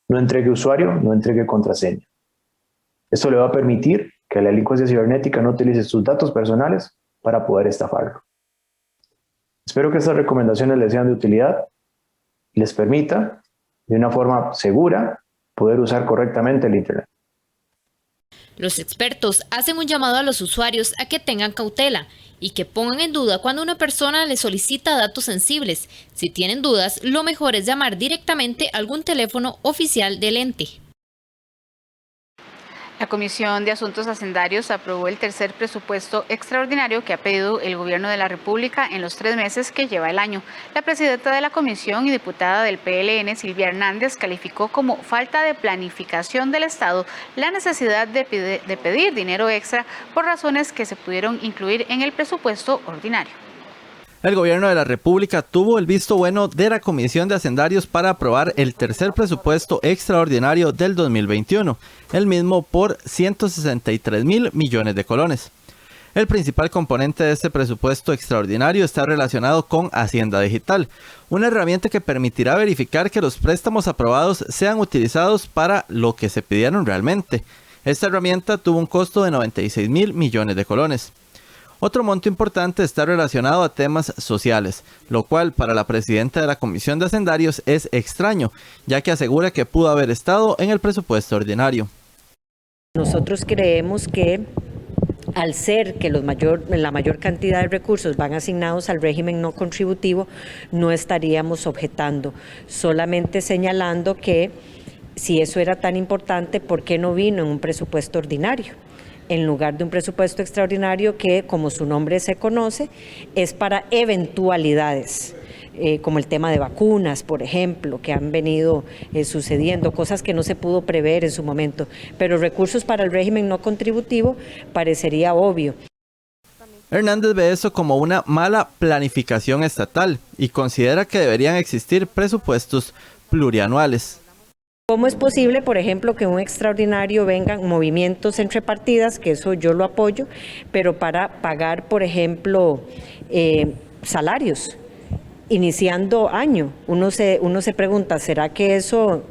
S14: No entregue usuario, no entregue contraseña. Esto le va a permitir que la delincuencia cibernética no utilice sus datos personales para poder estafarlo. Espero que estas recomendaciones les sean de utilidad y les permita de una forma segura, poder usar correctamente el Internet.
S4: Los expertos hacen un llamado a los usuarios a que tengan cautela y que pongan en duda cuando una persona les solicita datos sensibles. Si tienen dudas, lo mejor es llamar directamente a algún teléfono oficial del ente.
S1: La Comisión de Asuntos Hacendarios aprobó el tercer presupuesto extraordinario que ha pedido el Gobierno de la República en los 3 meses que lleva el año. La presidenta de la comisión y diputada del PLN, Silvia Hernández, calificó como falta de planificación del Estado la necesidad de pedir dinero extra por razones que se pudieron incluir en el presupuesto ordinario.
S17: El Gobierno de la República tuvo el visto bueno de la Comisión de Hacendarios para aprobar el tercer presupuesto extraordinario del 2021, el mismo por 163.000 millones de colones. El principal componente de este presupuesto extraordinario está relacionado con Hacienda Digital, una herramienta que permitirá verificar que los préstamos aprobados sean utilizados para lo que se pidieron realmente. Esta herramienta tuvo un costo de 96.000 millones de colones. Otro monto importante está relacionado a temas sociales, lo cual para la presidenta de la Comisión de Hacendarios es extraño, ya que asegura que pudo haber estado en el presupuesto ordinario.
S18: Nosotros creemos que al ser que la mayor cantidad de recursos van asignados al régimen no contributivo, no estaríamos objetando, solamente señalando que si eso era tan importante, ¿por qué no vino en un presupuesto ordinario? En lugar de un presupuesto extraordinario que, como su nombre se conoce, es para eventualidades, como el tema de vacunas, por ejemplo, que han venido sucediendo, cosas que no se pudo prever en su momento, pero recursos para el régimen no contributivo parecería obvio.
S17: Hernández ve eso como una mala planificación estatal y considera que deberían existir presupuestos plurianuales.
S18: ¿Cómo es posible, por ejemplo, que un extraordinario vengan movimientos entre partidas, que eso yo lo apoyo, pero para pagar, por ejemplo, salarios, iniciando año? Uno se pregunta, ¿será que eso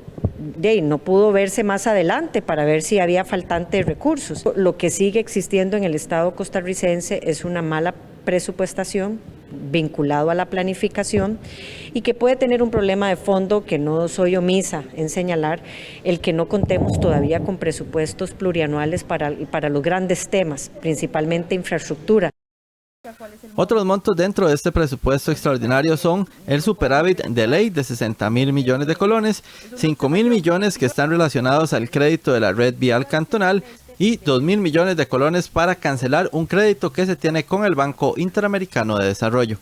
S18: no pudo verse más adelante para ver si había faltantes recursos? Lo que sigue existiendo en el Estado costarricense es una mala presupuestación vinculado a la planificación y que puede tener un problema de fondo que no soy omisa en señalar, el que no contemos todavía con presupuestos plurianuales para los grandes temas, principalmente infraestructura.
S17: Otros montos dentro de este presupuesto extraordinario son el superávit de ley de 60.000 millones de colones, 5.000 millones que están relacionados al crédito de la red vial cantonal y 2.000 millones de colones para cancelar un crédito que se tiene con el Banco Interamericano de Desarrollo.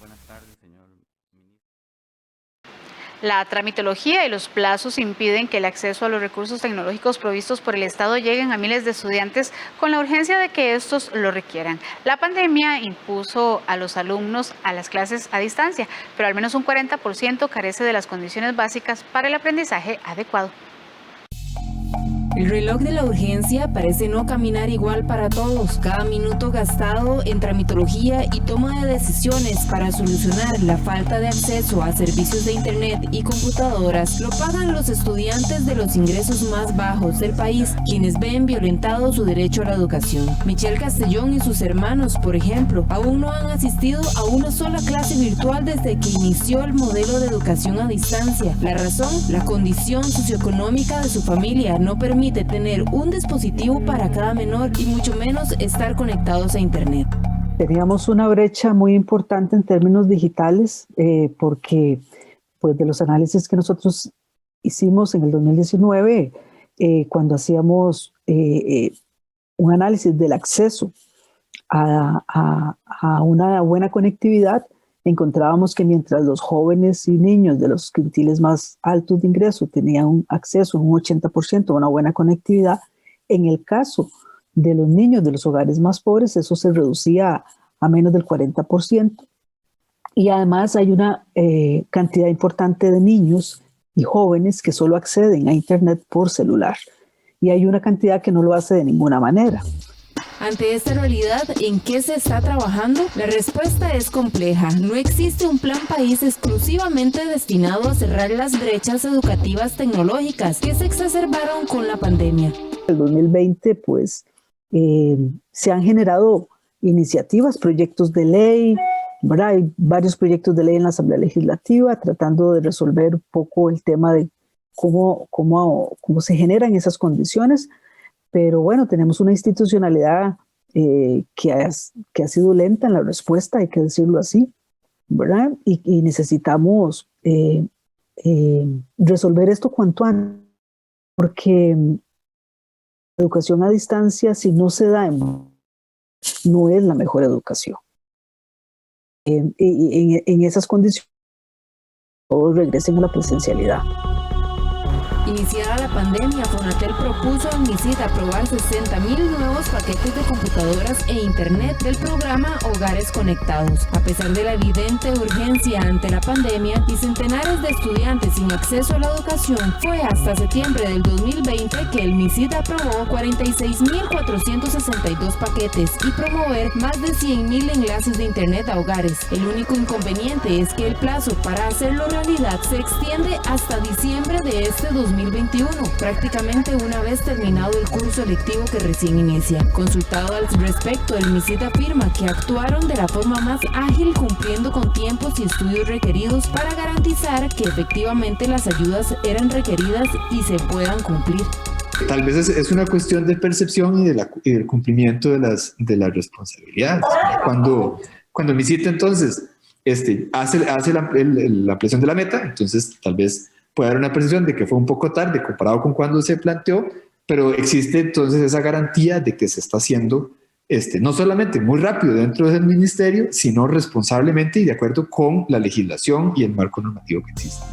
S1: La tramitología y los plazos impiden que el acceso a los recursos tecnológicos provistos por el Estado lleguen a miles de estudiantes con la urgencia de que estos lo requieran. La pandemia impuso a los alumnos a las clases a distancia, pero al menos un 40% carece de las condiciones básicas para el aprendizaje adecuado.
S20: El reloj de la urgencia parece no caminar igual para todos. Cada minuto gastado en tramitología y toma de decisiones para solucionar la falta de acceso a servicios de internet y computadoras lo pagan los estudiantes de los ingresos más bajos del país, quienes ven violentado su derecho a la educación. Michelle Castellón y sus hermanos, por ejemplo, aún no han asistido a una sola clase virtual desde que inició el modelo de educación a distancia. La razón, la condición socioeconómica de su familia no permite tener un dispositivo para cada menor y mucho menos estar conectados a internet.
S21: Teníamos una brecha muy importante en términos digitales porque pues, de los análisis que nosotros hicimos en el 2019, cuando hacíamos un análisis del acceso a una buena conectividad, encontrábamos que mientras los jóvenes y niños de los quintiles más altos de ingreso tenían un acceso un 80% a una buena conectividad, en el caso de los niños de los hogares más pobres eso se reducía a menos del 40%. Y además hay una cantidad importante de niños y jóvenes que solo acceden a internet por celular y hay una cantidad que no lo hace de ninguna manera.
S20: Ante esta realidad, ¿en qué se está trabajando? La respuesta es compleja. No existe un plan país exclusivamente destinado a cerrar las brechas educativas tecnológicas que se exacerbaron con la pandemia.
S21: En el 2020, pues, se han generado iniciativas, proyectos de ley, ¿verdad? Hay varios proyectos de ley en la Asamblea Legislativa tratando de resolver un poco el tema de cómo se generan esas condiciones, pero bueno, tenemos una institucionalidad que ha sido lenta en la respuesta, hay que decirlo así, ¿verdad? Y necesitamos resolver esto cuanto antes, porque la educación a distancia, si no se da, no es la mejor educación. En esas condiciones, todos regresen a la presencialidad.
S20: Iniciada la pandemia, Fonatel propuso al MISID aprobar 60.000 nuevos paquetes de computadoras e internet del programa Hogares Conectados. A pesar de la evidente urgencia ante la pandemia y centenares de estudiantes sin acceso a la educación, fue hasta septiembre del 2020 que el MISID aprobó 46.462 paquetes y promover más de 100.000 enlaces de internet a hogares. El único inconveniente es que el plazo para hacerlo realidad se extiende hasta diciembre de este 2021, prácticamente una vez terminado el curso lectivo que recién inicia. Consultado al respecto, el MISID afirma que actuaron de la forma más ágil, cumpliendo con tiempos y estudios requeridos para garantizar que efectivamente las ayudas eran requeridas y se puedan cumplir.
S6: Tal vez es una cuestión de percepción y del cumplimiento de las responsabilidades. Cuando el MISID entonces hace la ampliación de la meta, entonces tal vez puede haber una percepción de que fue un poco tarde comparado con cuando se planteó, pero existe entonces esa garantía de que se está haciendo no solamente muy rápido dentro del ministerio, sino responsablemente y de acuerdo con la legislación y el marco normativo que existe.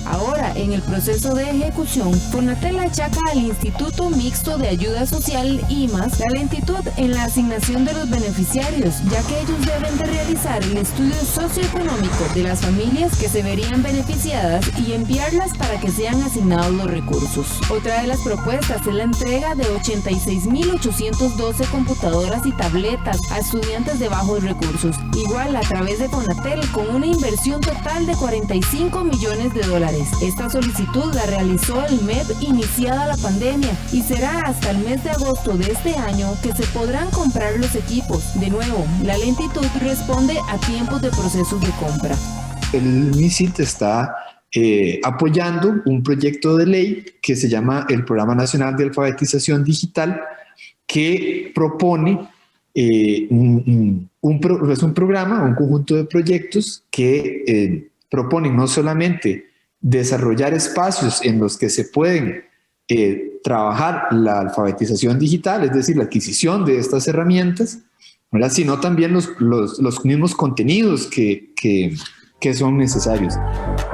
S20: Ahora, en el proceso de ejecución, Fonatel achaca al Instituto Mixto de Ayuda Social, IMAS, la lentitud en la asignación de los beneficiarios, ya que ellos deben de realizar el estudio socioeconómico de las familias que se verían beneficiadas y enviarlas para que sean asignados los recursos. Otra de las propuestas es la entrega de 86.812 computadoras y tabletas a estudiantes de bajos recursos, igual a través de Fonatel, con una inversión total de $45 millones. Esta solicitud la realizó el MEP iniciada la pandemia y será hasta el mes de agosto de este año que se podrán comprar los equipos. De nuevo, la lentitud responde a tiempos de procesos de compra.
S6: El MISID está apoyando un proyecto de ley que se llama el Programa Nacional de Alfabetización Digital, que propone un programa, un conjunto de proyectos que proponen no solamente desarrollar espacios en los que se pueden trabajar la alfabetización digital, es decir, la adquisición de estas herramientas, ¿verdad?, sino también los mismos contenidos que son necesarios.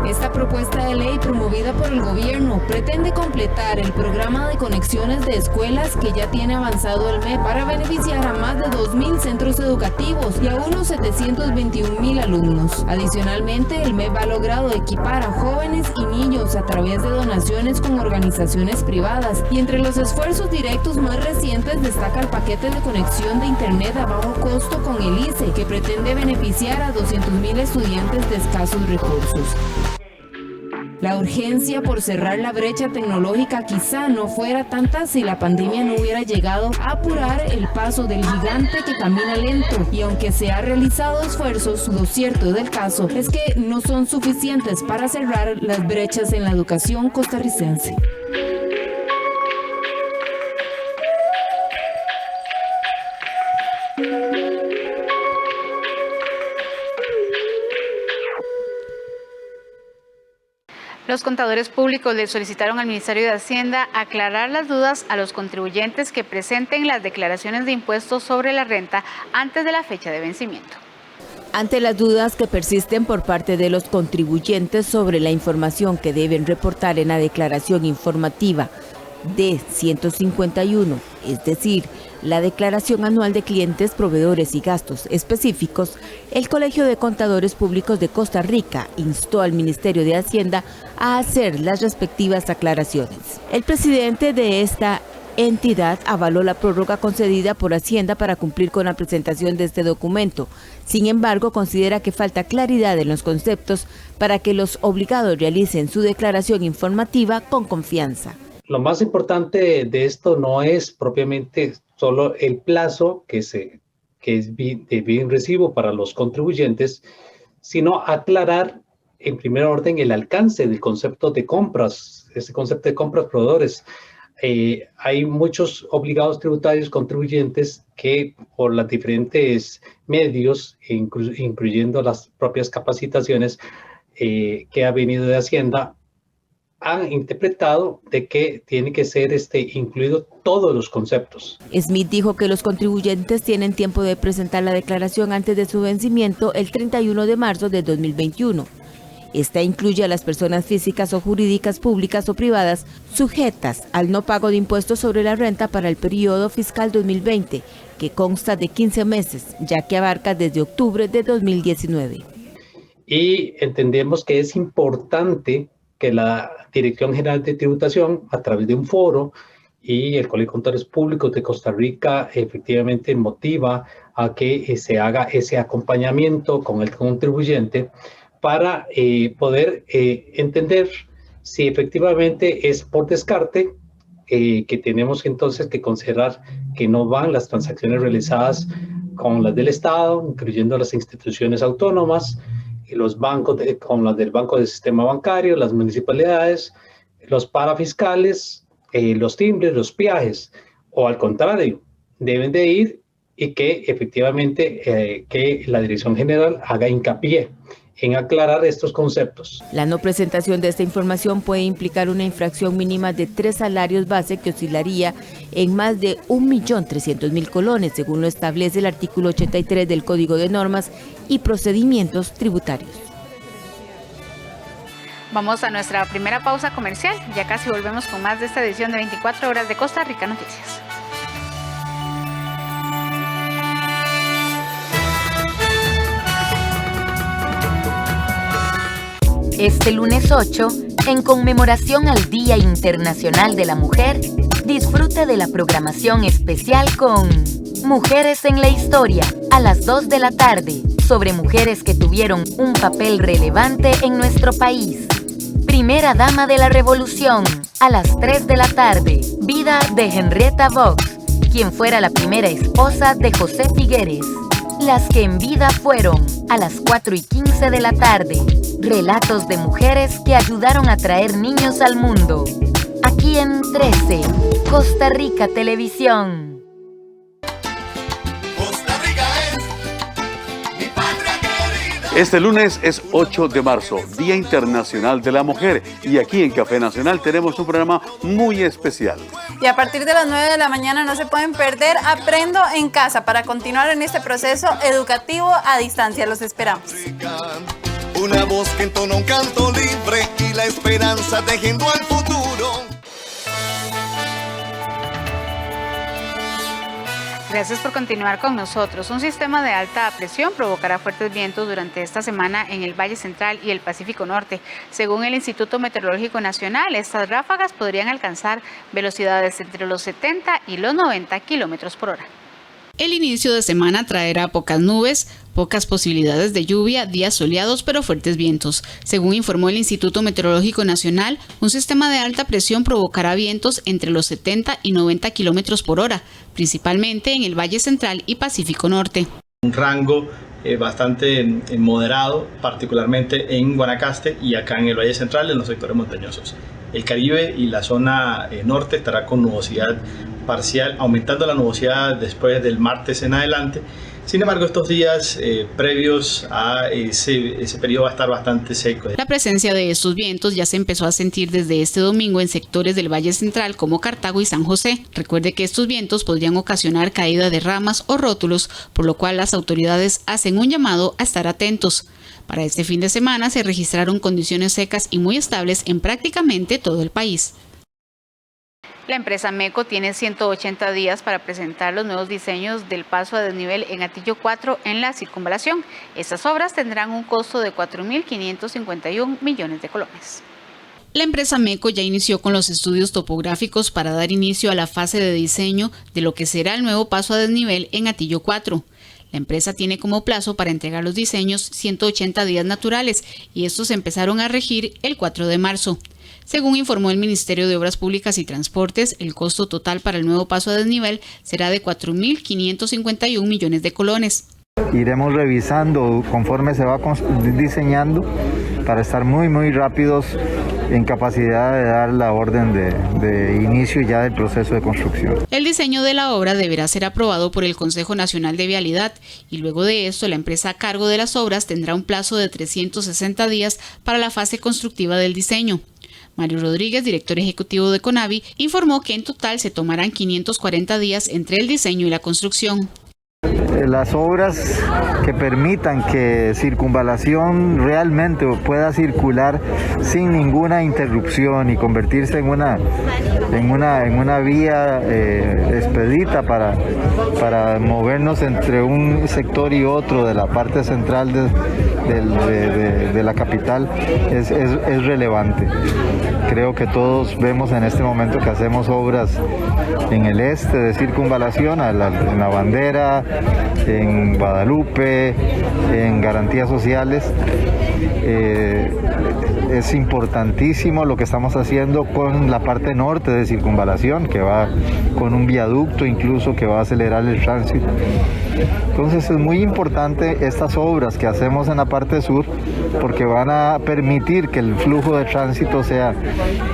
S20: Esta propuesta de ley promovida por el gobierno pretende completar el programa de conexiones de escuelas que ya tiene avanzado el MEP para beneficiar a más de 2.000 centros educativos y a unos 721.000 alumnos. Adicionalmente, el MEP ha logrado equipar a jóvenes y niños a través de donaciones con organizaciones privadas, y entre los esfuerzos directos más recientes destaca el paquete de conexión de internet a bajo costo con el ICE, que pretende beneficiar a 200.000 estudiantes de escasos recursos. La urgencia por cerrar la brecha tecnológica quizá no fuera tanta si la pandemia no hubiera llegado a apurar el paso del gigante que camina lento, y aunque se han realizado esfuerzos, lo cierto del caso es que no son suficientes para cerrar las brechas en la educación costarricense.
S1: Los contadores públicos le solicitaron al Ministerio de Hacienda aclarar las dudas a los contribuyentes que presenten las declaraciones de impuestos sobre la renta antes de la fecha de vencimiento.
S7: Ante las dudas que persisten por parte de los contribuyentes sobre la información que deben reportar en la declaración informativa D-151, es decir, la declaración anual de clientes, proveedores y gastos específicos, el Colegio de Contadores Públicos de Costa Rica instó al Ministerio de Hacienda a hacer las respectivas aclaraciones. El presidente de esta entidad avaló la prórroga concedida por Hacienda para cumplir con la presentación de este documento. Sin embargo, considera que falta claridad en los conceptos para que los obligados realicen su declaración informativa con confianza.
S9: Lo más importante de esto no es propiamente solo el plazo que es de bien recibo para los contribuyentes, sino aclarar en primer orden el alcance del concepto de compras este concepto de compras proveedores. Hay muchos obligados tributarios contribuyentes que por los diferentes medios, incluyendo las propias capacitaciones que ha venido de Hacienda, han interpretado de que tiene que ser incluido todos los conceptos.
S7: Smith dijo que los contribuyentes tienen tiempo de presentar la declaración antes de su vencimiento el 31 de marzo de 2021. Esta incluye a las personas físicas o jurídicas públicas o privadas sujetas al no pago de impuestos sobre la renta para el periodo fiscal 2020, que consta de 15 meses, ya que abarca desde octubre de 2019.
S9: Y entendemos que es importante que la Dirección General de Tributación, a través de un foro, y el Colegio de Contadores Públicos de Costa Rica efectivamente motiva a que se haga ese acompañamiento con el contribuyente para poder entender si efectivamente es por descarte, que tenemos entonces que considerar que no van las transacciones realizadas con las del Estado, incluyendo las instituciones autónomas, los bancos con las del Banco del Sistema Bancario, las municipalidades, los parafiscales, los timbres, los peajes, o al contrario, deben de ir y que efectivamente que la Dirección General haga hincapié en aclarar estos conceptos.
S7: La no presentación de esta información puede implicar una infracción mínima de 3 salarios base que oscilaría en más de 1.300.000 colones, según lo establece el artículo 83 del Código de Normas y Procedimientos Tributarios.
S1: Vamos a nuestra primera pausa comercial. Ya casi volvemos con más de esta edición de 24 horas de Costa Rica Noticias.
S19: Este lunes 8, en conmemoración al Día Internacional de la Mujer, disfrute de la programación especial con Mujeres en la Historia, a las 2 de la tarde, sobre mujeres que tuvieron un papel relevante en nuestro país. Primera Dama de la Revolución, a las 3 de la tarde, vida de Henrietta Vaux, quien fuera la primera esposa de José Figueres. Las que en vida fueron, a las 4:15 de la tarde, relatos de mujeres que ayudaron a traer niños al mundo. Aquí en 13, Costa Rica Televisión.
S8: Este lunes es 8 de marzo, Día Internacional de la Mujer, y aquí en Café Nacional tenemos un programa muy especial.
S10: Y a partir de las 9 de la mañana no se pueden perder Aprendo en Casa para continuar en este proceso educativo a distancia. Los esperamos.
S22: Una voz que entona un canto libre y la esperanza tejiendo al futuro.
S1: Gracias por continuar con nosotros. Un sistema de alta presión provocará fuertes vientos durante esta semana en el Valle Central y el Pacífico Norte. Según el Instituto Meteorológico Nacional, estas ráfagas podrían alcanzar velocidades entre los 70 y los 90 kilómetros por hora.
S2: El inicio de semana traerá pocas nubes, pocas posibilidades de lluvia, días soleados pero fuertes vientos. Según informó el Instituto Meteorológico Nacional, un sistema de alta presión provocará vientos entre los 70 y 90 kilómetros por hora, principalmente en el Valle Central y Pacífico Norte.
S23: Un rango bastante moderado, particularmente en Guanacaste y acá en el Valle Central, en los sectores montañosos. El Caribe y la zona norte estará con nubosidad parcial, aumentando la nubosidad después del martes en adelante. Sin embargo, estos días previos a ese periodo va a estar bastante seco.
S2: La presencia de estos vientos ya se empezó a sentir desde este domingo en sectores del Valle Central como Cartago y San José. Recuerde que estos vientos podrían ocasionar caída de ramas o rótulos, por lo cual las autoridades hacen un llamado a estar atentos. Para este fin de semana se registraron condiciones secas y muy estables en prácticamente todo el país.
S1: La empresa MECO tiene 180 días para presentar los nuevos diseños del paso a desnivel en Atillo 4 en la circunvalación. Estas obras tendrán un costo de 4.551 millones de colones.
S2: La empresa MECO ya inició con los estudios topográficos para dar inicio a la fase de diseño de lo que será el nuevo paso a desnivel en Atillo 4. La empresa tiene como plazo para entregar los diseños 180 días naturales y estos empezaron a regir el 4 de marzo. Según informó el Ministerio de Obras Públicas y Transportes, el costo total para el nuevo paso a desnivel será de 4.551 millones de colones.
S24: Iremos revisando conforme se va diseñando para estar muy rápidos
S11: en capacidad de dar la orden de inicio ya del proceso de construcción.
S2: El diseño de la obra deberá ser aprobado por el Consejo Nacional de Vialidad y luego de esto la empresa a cargo de las obras tendrá un plazo de 360 días para la fase constructiva del diseño. Mario Rodríguez, director ejecutivo de CONAVI, informó que en total se tomarán 540 días entre el diseño y la construcción.
S11: Las obras que permitan que Circunvalación realmente pueda circular sin ninguna interrupción y convertirse en una vía expedita para movernos entre un sector y otro de la parte central de la capital es relevante. Creo que todos vemos en este momento que hacemos obras en el este de Circunvalación, en la Bandera, en Guadalupe, en Garantías Sociales. Es importantísimo lo que estamos haciendo con la parte norte de Circunvalación, que va con un viaducto incluso que va a acelerar el tránsito. Entonces es muy importante estas obras que hacemos en la parte sur porque van a permitir que el flujo de tránsito sea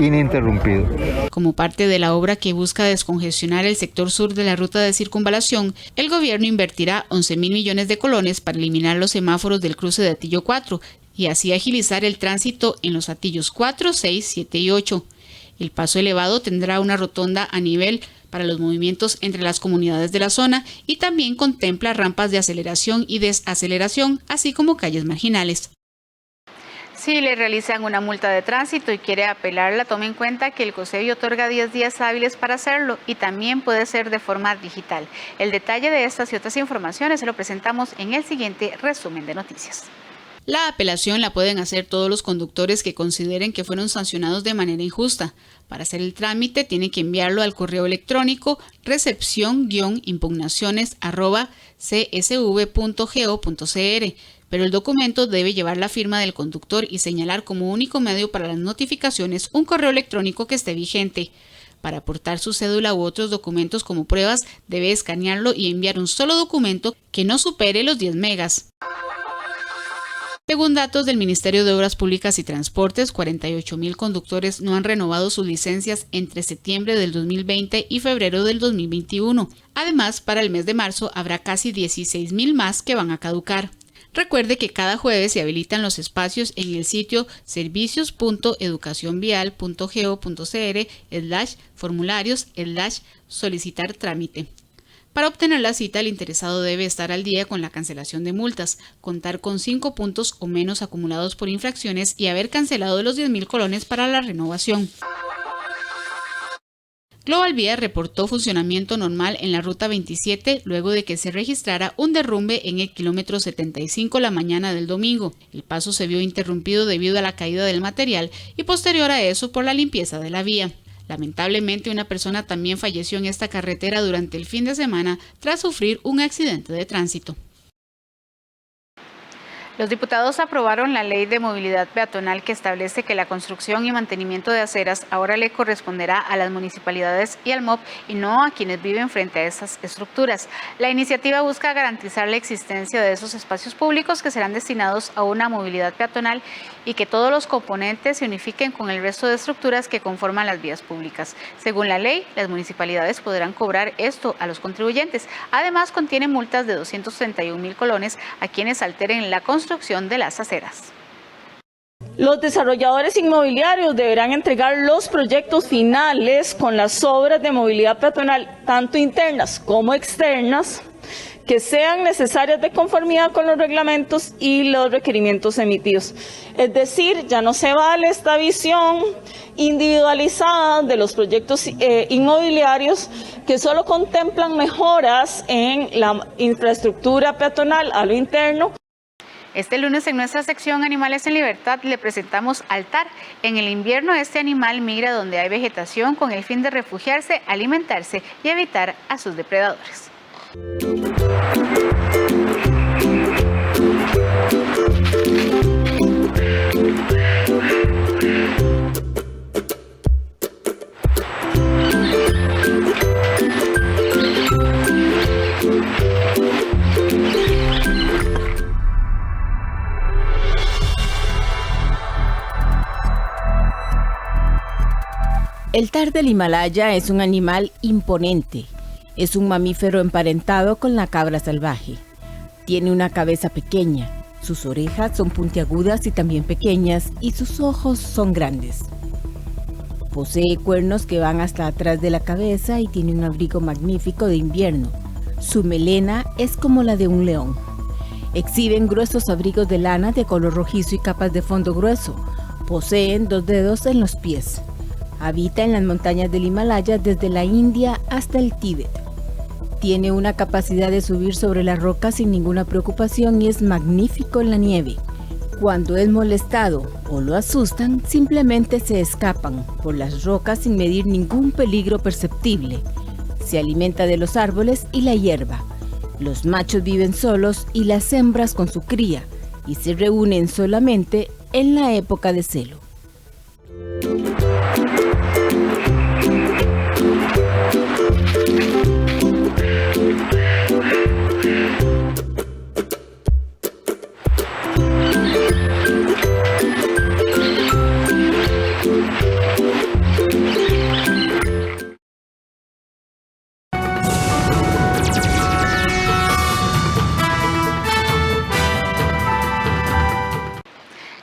S11: ininterrumpido.
S2: Como parte de la obra que busca descongestionar el sector sur de la ruta de Circunvalación, el gobierno invertirá 11.000 millones de colones para eliminar los semáforos del cruce de Atillo 4 y así agilizar el tránsito en los Atillos 4, 6, 7 y 8. El paso elevado tendrá una rotonda a nivel para los movimientos entre las comunidades de la zona y también contempla rampas de aceleración y desaceleración, así como calles marginales.
S1: Si le realizan una multa de tránsito y quiere apelarla, tome en cuenta que el COSEBI otorga 10 días hábiles para hacerlo y también puede ser de forma digital. El detalle de estas y otras informaciones se lo presentamos en el siguiente resumen de noticias.
S2: La apelación la pueden hacer todos los conductres que consideren que fueron sancionados de manera injusta. Para hacer el trámite tienen que enviarlo al correo electrónico recepción-impugnaciones@csv.go.cr, pero el documento debe llevar la firma del conductor y señalar como único medio para las notificaciones un correo electrónico que esté vigente. Para aportar su cédula u otros documentos como pruebas, debe escanearlo y enviar un solo documento que no supere los 10 megas. Según datos del Ministerio de Obras Públicas y Transportes, 48.000 conductores no han renovado sus licencias entre septiembre del 2020 y febrero del 2021. Además, para el mes de marzo habrá casi 16.000 más que van a caducar. Recuerde que cada jueves se habilitan los espacios en el sitio servicios.educacionvial.go.cr/formularios/solicitar trámite. Para obtener la cita, el interesado debe estar al día con la cancelación de multas, contar con 5 puntos o menos acumulados por infracciones y haber cancelado los 10.000 colones para la renovación. Global Vía reportó funcionamiento normal en la ruta 27 luego de que se registrara un derrumbe en el kilómetro 75 la mañana del domingo. El paso se vio interrumpido debido a la caída del material y posterior a eso por la limpieza de la vía. Lamentablemente, una persona también falleció en esta carretera durante el fin de semana tras sufrir un accidente de tránsito.
S1: Los diputados aprobaron la Ley de Movilidad Peatonal que establece que la construcción y mantenimiento de aceras ahora le corresponderá a las municipalidades y al MOP y no a quienes viven frente a esas estructuras. La iniciativa busca garantizar la existencia de esos espacios públicos que serán destinados a una movilidad peatonal y que todos los componentes se unifiquen con el resto de estructuras que conforman las vías públicas. Según la ley, las municipalidades podrán cobrar esto a los contribuyentes. Además, contiene multas de 231.000 colones a quienes alteren la construcción de las aceras.
S12: Los desarrolladores inmobiliarios deberán entregar los proyectos finales con las obras de movilidad peatonal, tanto internas como externas, que sean necesarias de conformidad con los reglamentos y los requerimientos emitidos. Es decir, ya no se vale esta visión individualizada de los proyectos inmobiliarios que solo contemplan mejoras en la infraestructura peatonal a lo interno.
S1: Este lunes en nuestra sección Animales en Libertad le presentamos Altar. En el invierno este animal migra donde hay vegetación con el fin de refugiarse, alimentarse y evitar a sus depredadores.
S7: El tar del Himalaya es un animal imponente. Es un mamífero emparentado con la cabra salvaje. Tiene una cabeza pequeña, sus orejas son puntiagudas y también pequeñas, y sus ojos son grandes. Posee cuernos que van hasta atrás de la cabeza y tiene un abrigo magnífico de invierno. Su melena es como la de un león. Exhiben gruesos abrigos de lana de color rojizo y capas de fondo grueso. Poseen 2 dedos en los pies. Habita en las montañas del Himalaya desde la India hasta el Tíbet. Tiene una capacidad de subir sobre las rocas sin ninguna preocupación y es magnífico en la nieve. Cuando es molestado o lo asustan, simplemente se escapan por las rocas sin medir ningún peligro perceptible. Se alimenta de los árboles y la hierba. Los machos viven solos y las hembras con su cría, y se reúnen solamente en la época de celo.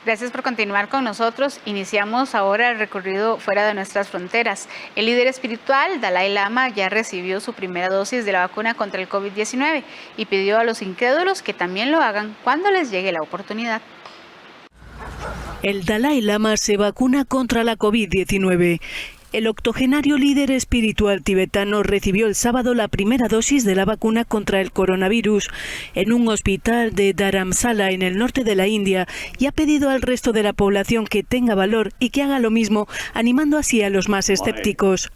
S1: Gracias por continuar con nosotros. Iniciamos ahora el recorrido fuera de nuestras fronteras. El líder espiritual, Dalai Lama, ya recibió su primera dosis de la vacuna contra el COVID-19 y pidió a los incrédulos que también lo hagan cuando les llegue la oportunidad.
S13: El Dalai Lama se vacuna contra la COVID-19. El octogenario líder espiritual tibetano recibió el sábado la primera dosis de la vacuna contra el coronavirus en un hospital de Dharamsala en el norte de la India y ha pedido al resto de la población que tenga valor y que haga lo mismo, animando así a los más escépticos.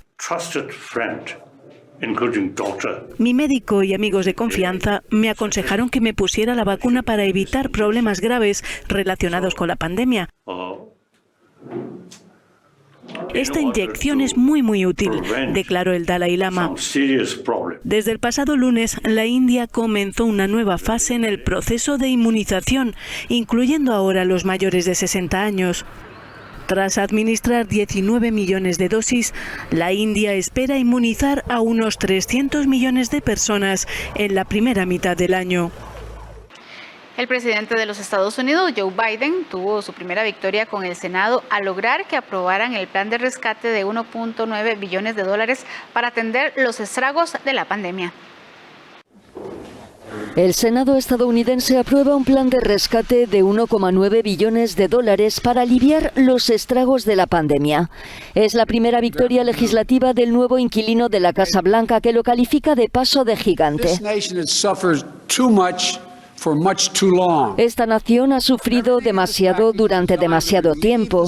S13: Mi médico y amigos de confianza me aconsejaron que me pusiera la vacuna para evitar problemas graves relacionados con la pandemia. Esta inyección es muy útil, declaró el Dalai Lama. Desde el pasado lunes, la India comenzó una nueva fase en el proceso de inmunización, incluyendo ahora a los mayores de 60 años. Tras administrar 19 millones de dosis, la India espera inmunizar a unos 300 millones de personas en la primera mitad del año.
S1: El presidente de los Estados Unidos, Joe Biden, tuvo su primera victoria con el Senado al lograr que aprobaran el plan de rescate de $1.9 billones para atender los estragos de la pandemia.
S15: El Senado estadounidense aprueba un plan de rescate de $1,9 billones para aliviar los estragos de la pandemia. Es la primera victoria legislativa del nuevo inquilino de la Casa Blanca, que lo califica de paso de gigante. Esta nación ha sufrido demasiado durante demasiado tiempo.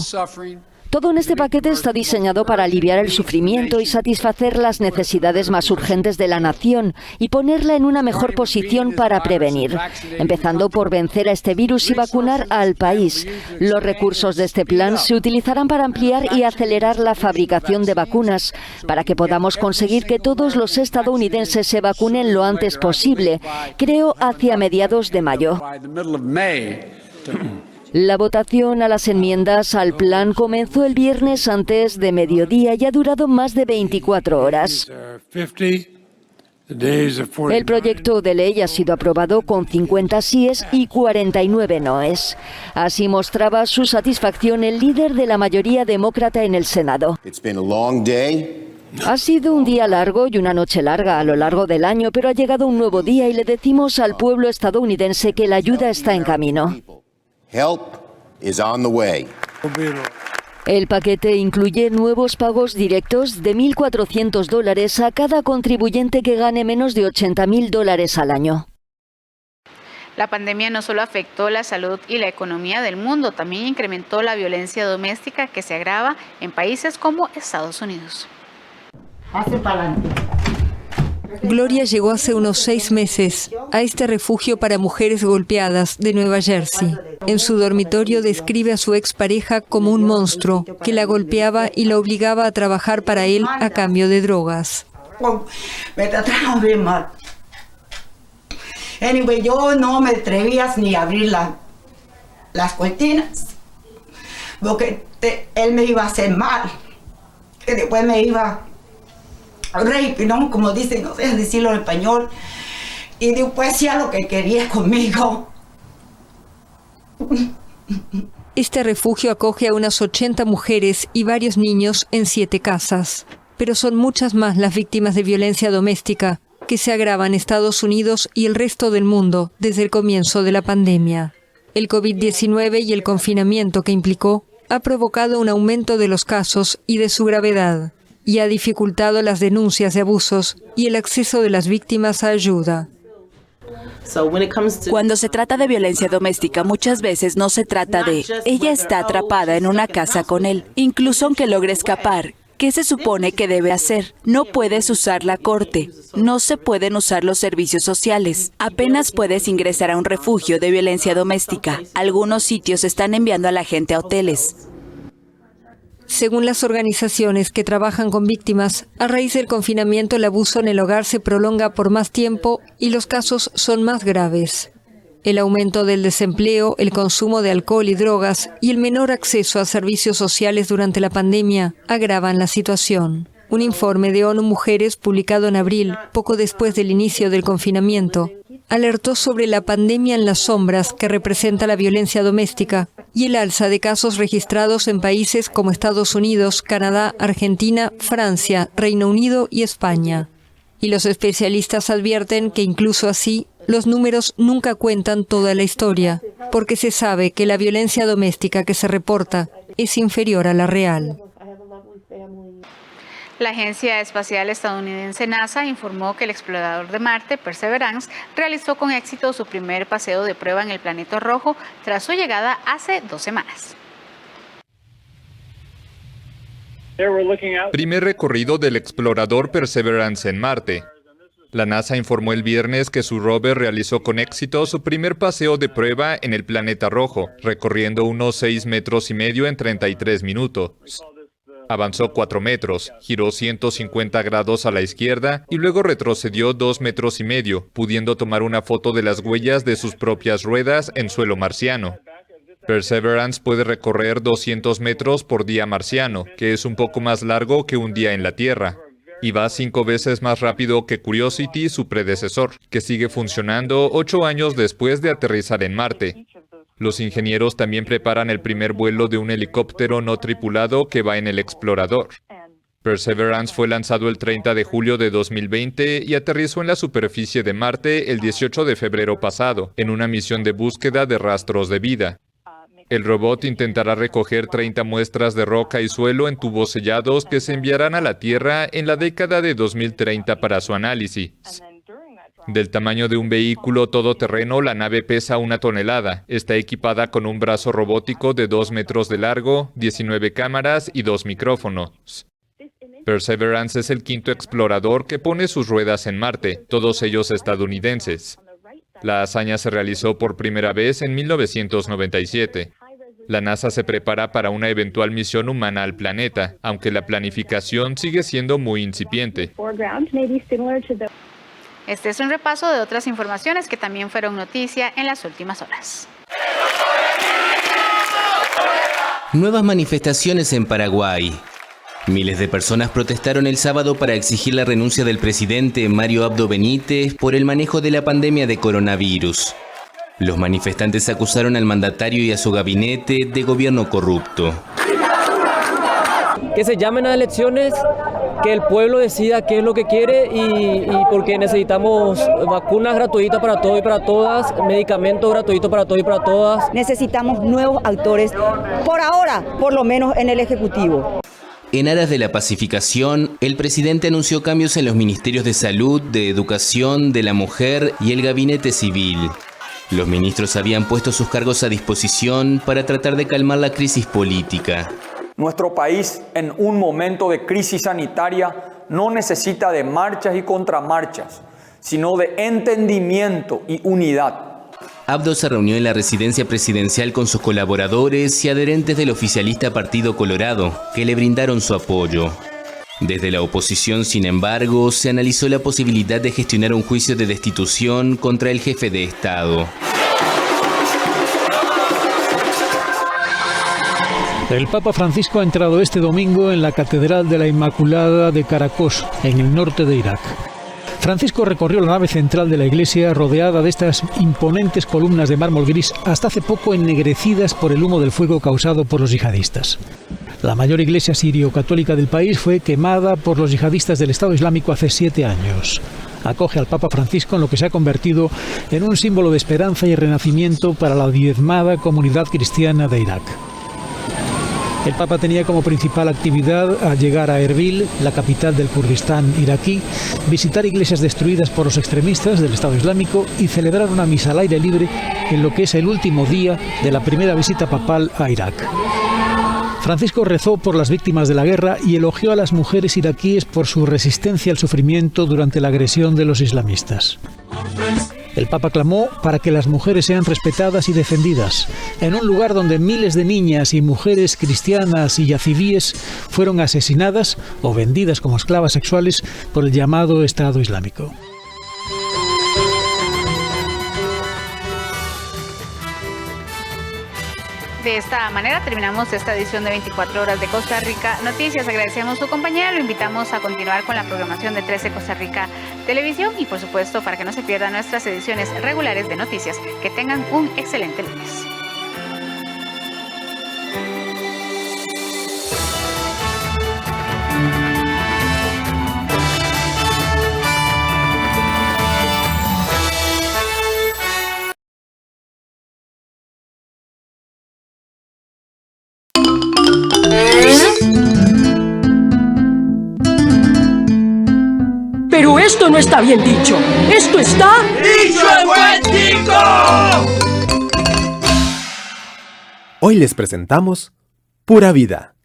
S15: Todo en este paquete está diseñado para aliviar el sufrimiento y satisfacer las necesidades más urgentes de la nación y ponerla en una mejor posición para prevenir, empezando por vencer a este virus y vacunar al país. Los recursos de este plan se utilizarán para ampliar y acelerar la fabricación de vacunas, para que podamos conseguir que todos los estadounidenses se vacunen lo antes posible, creo hacia mediados de mayo. La votación a las enmiendas al plan comenzó el viernes antes de mediodía y ha durado más de 24 horas. El proyecto de ley ha sido aprobado con 50 síes y 49 noes. Así mostraba su satisfacción el líder de la mayoría demócrata en el Senado. Ha sido un día largo y una noche larga a lo largo del año, pero ha llegado un nuevo día y le decimos al pueblo estadounidense que la ayuda está en camino.
S16: Help is on the way.
S15: El paquete incluye nuevos pagos directos de $1.400 a cada contribuyente que gane menos de $80.000 al año.
S1: La pandemia no solo afectó la salud y la economía del mundo, también incrementó la violencia doméstica que se agrava en países como Estados Unidos.
S24: Gloria llegó hace unos 6 meses a este refugio para mujeres golpeadas de Nueva Jersey. En su dormitorio describe a su expareja como un monstruo que la golpeaba y la obligaba a trabajar para él a cambio de drogas.
S25: Me trataron bien mal. Anyway, yo no me atrevía ni a abrir las cortinas porque él me iba a hacer mal. después me iba rape, ¿no? Como dicen, no sé decirlo en español. Y después hacía lo que quería conmigo.
S24: Este refugio acoge a unas 80 mujeres y varios niños en 7 casas. Pero son muchas más las víctimas de violencia doméstica que se agravan en Estados Unidos y el resto del mundo desde el comienzo de la pandemia. El COVID-19 y el confinamiento que implicó ha provocado un aumento de los casos y de su gravedad, y ha dificultado las denuncias de abusos y el acceso de las víctimas a ayuda.
S3: Cuando se trata de violencia doméstica, muchas veces no se trata de ella está atrapada en una casa con él, incluso aunque logre escapar. ¿Qué se supone que debe hacer? No puedes usar la corte, no se pueden usar los servicios sociales, apenas puedes ingresar a un refugio de violencia doméstica. Algunos sitios están enviando a la gente a hoteles.
S24: Según las organizaciones que trabajan con víctimas, a raíz del confinamiento el abuso en el hogar se prolonga por más tiempo y los casos son más graves. El aumento del desempleo, el consumo de alcohol y drogas y el menor acceso a servicios sociales durante la pandemia agravan la situación. Un informe de ONU Mujeres publicado en abril, poco después del inicio del confinamiento, alertó sobre la pandemia en las sombras que representa la violencia doméstica y el alza de casos registrados en países como Estados Unidos, Canadá, Argentina, Francia, Reino Unido y España. Y los especialistas advierten que incluso así, los números nunca cuentan toda la historia, porque se sabe que la violencia doméstica que se reporta es inferior a la real.
S1: La Agencia Espacial Estadounidense NASA informó que el explorador de Marte, Perseverance, realizó con éxito su primer paseo de prueba en el planeta rojo tras su llegada hace 2 semanas.
S4: Primer recorrido del explorador Perseverance en Marte. La NASA informó el viernes que su rover realizó con éxito su primer paseo de prueba en el planeta rojo, recorriendo unos 6,5 metros en 33 minutos. Avanzó 4 metros, giró 150 grados a la izquierda y luego retrocedió 2,5 metros, pudiendo tomar una foto de las huellas de sus propias ruedas en suelo marciano. Perseverance puede recorrer 200 metros por día marciano, que es un poco más largo que un día en la Tierra. Y va 5 veces más rápido que Curiosity, su predecesor, que sigue funcionando 8 años después de aterrizar en Marte. Los ingenieros también preparan el primer vuelo de un helicóptero no tripulado que va en el explorador. Perseverance fue lanzado el 30 de julio de 2020 y aterrizó en la superficie de Marte el 18 de febrero pasado, en una misión de búsqueda de rastros de vida. El robot intentará recoger 30 muestras de roca y suelo en tubos sellados que se enviarán a la Tierra en la década de 2030 para su análisis. Del tamaño de un vehículo todoterreno, la nave pesa 1 tonelada. Está equipada con un brazo robótico de 2 metros de largo, 19 cámaras y 2 micrófonos. Perseverance es el 5º explorador que pone sus ruedas en Marte, todos ellos estadounidenses. La hazaña se realizó por primera vez en 1997. La NASA se prepara para una eventual misión humana al planeta, aunque la planificación sigue siendo muy incipiente.
S1: Este es un repaso de otras informaciones que también fueron noticia en las últimas horas.
S5: Nuevas manifestaciones en Paraguay. Miles de personas protestaron el sábado para exigir la renuncia del presidente Mario Abdo Benítez por el manejo de la pandemia de coronavirus. Los manifestantes acusaron al mandatario y a su gabinete de gobierno corrupto.
S14: Que se llamen a elecciones, que el pueblo decida qué es lo que quiere y porque necesitamos vacunas gratuitas para todos y para todas, medicamentos gratuitos para todos y para todas.
S18: Necesitamos nuevos actores, por ahora, por lo menos en el Ejecutivo.
S5: En aras de la pacificación, el presidente anunció cambios en los ministerios de Salud, de Educación, de la Mujer y el Gabinete Civil. Los ministros habían puesto sus cargos a disposición para tratar de calmar la crisis política.
S26: Nuestro país, en un momento de crisis sanitaria, no necesita de marchas y contramarchas, sino de entendimiento y unidad.
S5: Abdo se reunió en la residencia presidencial con sus colaboradores y adherentes del oficialista Partido Colorado, que le brindaron su apoyo. Desde la oposición, sin embargo, se analizó la posibilidad de gestionar un juicio de destitución contra el jefe de Estado.
S6: El Papa Francisco ha entrado este domingo en la Catedral de la Inmaculada de Caracos, en el norte de Irak. Francisco recorrió la nave central de la iglesia rodeada de estas imponentes columnas de mármol gris, hasta hace poco ennegrecidas por el humo del fuego causado por los yihadistas. La mayor iglesia sirio-católica del país fue quemada por los yihadistas del Estado Islámico hace 7 años. Acoge al Papa Francisco en lo que se ha convertido en un símbolo de esperanza y renacimiento para la diezmada comunidad cristiana de Irak. El Papa tenía como principal actividad al llegar a Erbil, la capital del Kurdistán iraquí, visitar iglesias destruidas por los extremistas del Estado Islámico y celebrar una misa al aire libre en lo que es el último día de la primera visita papal a Irak. Francisco rezó por las víctimas de la guerra y elogió a las mujeres iraquíes por su resistencia al sufrimiento durante la agresión de los islamistas. El Papa clamó para que las mujeres sean respetadas y defendidas, en un lugar donde miles de niñas y mujeres cristianas y yazidíes fueron asesinadas o vendidas como esclavas sexuales por el llamado Estado Islámico.
S1: De esta manera terminamos esta edición de 24 horas de Costa Rica Noticias. Agradecemos su compañía, lo invitamos a continuar con la programación de 13 Costa Rica Televisión y por supuesto para que no se pierdan nuestras ediciones regulares de noticias. Que tengan un excelente lunes.
S9: Pero esto no está bien dicho. Esto está... ¡dicho en buen tico!
S17: Hoy les presentamos Pura Vida.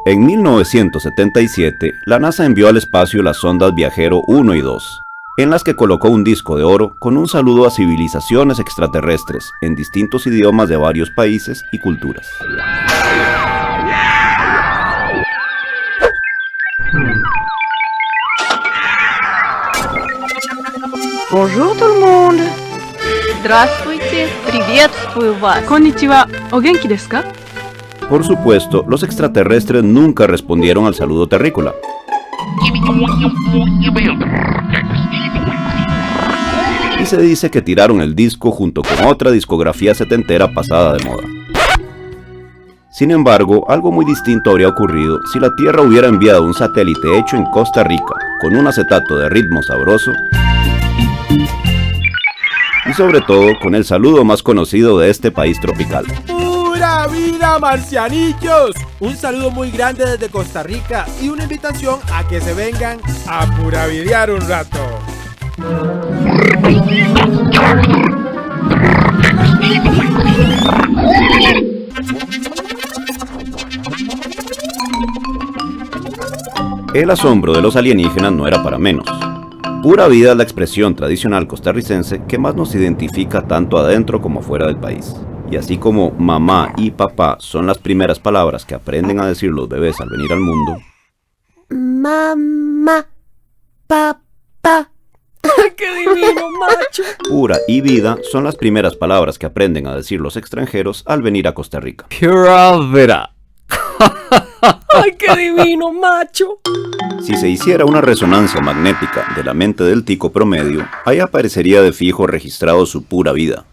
S19: En 1977, la NASA envió al espacio las sondas Viajero 1 y 2, en las que colocó un disco de oro con un saludo a civilizaciones extraterrestres en distintos idiomas de varios países y culturas.
S20: Bonjour tout le monde. Здравствуйте. Приветствую вас. Konnichiwa. ¿O genki desu ka?
S19: Por supuesto, los extraterrestres nunca respondieron al saludo terrícola. Y se dice que tiraron el disco junto con otra discografía setentera pasada de moda. Sin embargo, algo muy distinto habría ocurrido si la Tierra hubiera enviado un satélite hecho en Costa Rica, con un acetato de ritmo sabroso, y sobre todo con el saludo más conocido de este país tropical.
S17: ¡Pura vida, marcianillos! Un saludo muy grande desde Costa Rica y una invitación a que se vengan a puravidear un rato.
S19: El asombro de los alienígenas no era para menos. Pura vida es la expresión tradicional costarricense que más nos identifica tanto adentro como fuera del país. Y así como mamá y papá son las primeras palabras que aprenden a decir los bebés al venir al mundo,
S9: Mamá, papá. ¡Qué divino, macho!
S19: pura y vida son las primeras palabras que aprenden a decir los extranjeros al venir a Costa Rica.
S17: Pura vida.
S9: ¡Ay, qué divino, macho!
S19: Si se hiciera una resonancia magnética de la mente del tico promedio, ahí aparecería de fijo registrado su pura vida.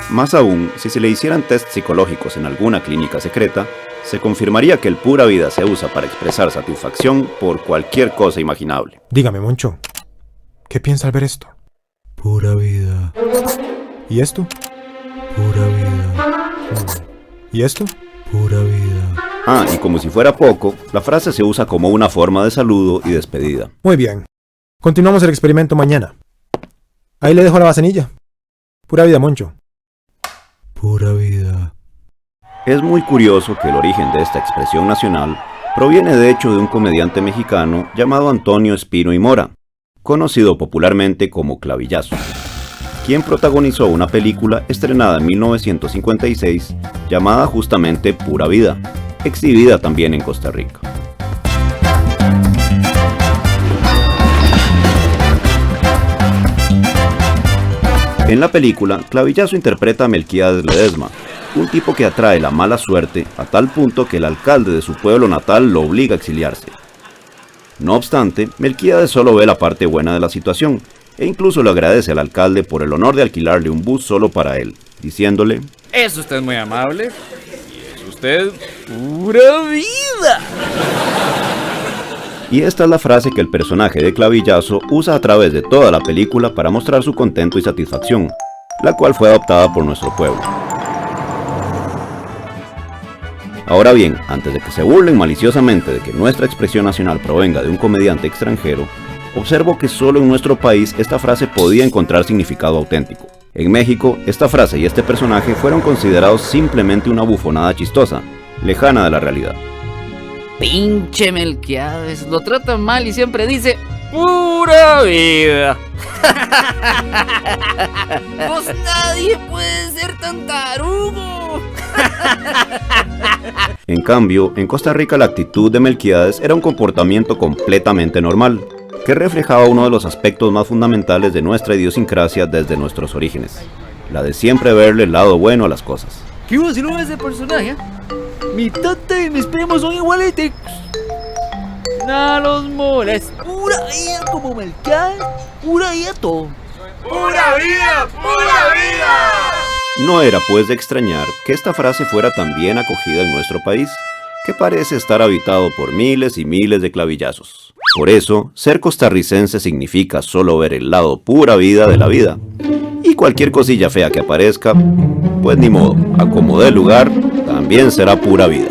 S19: Más aún, si se le hicieran test psicológicos en alguna clínica secreta, se confirmaría que el pura vida se usa para expresar satisfacción por cualquier cosa imaginable.
S17: Dígame, Moncho, ¿qué piensa al ver esto? Pura vida. ¿Y esto? Pura vida. ¿Y esto? Pura vida.
S19: Ah, y como si fuera poco, la frase se usa como una forma de saludo y despedida.
S17: Muy bien. Continuamos el experimento mañana. Ahí le dejo la vasenilla. Pura vida, Moncho. Pura vida.
S19: Es muy curioso que el origen de esta expresión nacional proviene de hecho de un comediante mexicano llamado Antonio Espino y Mora, conocido popularmente como Clavillazo, quien protagonizó una película estrenada en 1956 llamada justamente Pura Vida, exhibida también en Costa Rica. En la película, Clavillazo interpreta a Melquíades Ledesma, un tipo que atrae la mala suerte a tal punto que el alcalde de su pueblo natal lo obliga a exiliarse. No obstante, Melquíades solo ve la parte buena de la situación, e incluso le agradece al alcalde por el honor de alquilarle un bus solo para él, diciéndole:
S8: Es usted muy amable, y es usted pura vida.
S19: Y esta es la frase que el personaje de Clavillazo usa a través de toda la película para mostrar su contento y satisfacción, la cual fue adoptada por nuestro pueblo. Ahora bien, antes de que se burlen maliciosamente de que nuestra expresión nacional provenga de un comediante extranjero, observo que solo en nuestro país esta frase podía encontrar significado auténtico. En México, esta frase y este personaje fueron considerados simplemente una bufonada chistosa, lejana de la realidad.
S8: Pinche Melquíades, lo tratan mal y siempre dice pura vida. Pues nadie puede ser tan tarugo.
S19: En cambio, en Costa Rica la actitud de Melquíades era un comportamiento completamente normal, que reflejaba uno de los aspectos más fundamentales de nuestra idiosincrasia desde nuestros orígenes, la de siempre verle el lado bueno a las cosas.
S8: ¿Qué vacilón ese personaje? Mi tata y mis primos son igualitos. No los molesta. Pura vida como Melquíades, pura vida todo. ¡Pura vida! ¡Pura vida!
S19: No era pues de extrañar que esta frase fuera tan bien acogida en nuestro país, que parece estar habitado por miles y miles de clavillazos. Por eso, ser costarricense significa solo ver el lado pura vida de la vida. Y cualquier cosilla fea que aparezca, pues ni modo, a como dé lugar, también será pura vida.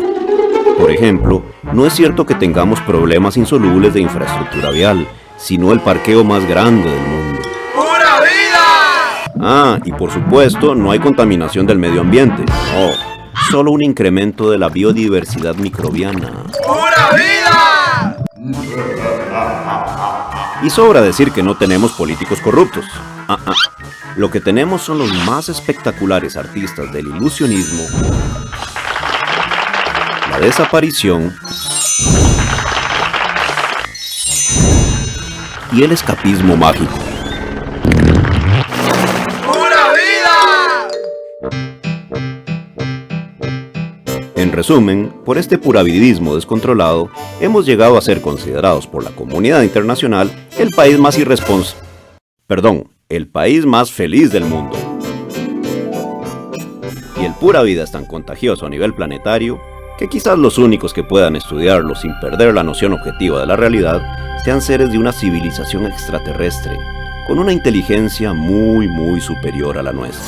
S19: Por ejemplo, no es cierto que tengamos problemas insolubles de infraestructura vial, sino el parqueo más grande del mundo.
S8: ¡Pura vida!
S19: Ah, y por supuesto, no hay contaminación del medio ambiente, no, solo un incremento de la biodiversidad microbiana.
S8: ¡Pura vida!
S19: Y sobra decir que no tenemos políticos corruptos. Lo que tenemos son los más espectaculares artistas del ilusionismo, la desaparición y el escapismo mágico. En resumen, por este puravidismo descontrolado, hemos llegado a ser considerados por la comunidad internacional el país más el país más feliz del mundo. Y el pura vida es tan contagioso a nivel planetario que quizás los únicos que puedan estudiarlo sin perder la noción objetiva de la realidad sean seres de una civilización extraterrestre, con una inteligencia muy superior a la nuestra.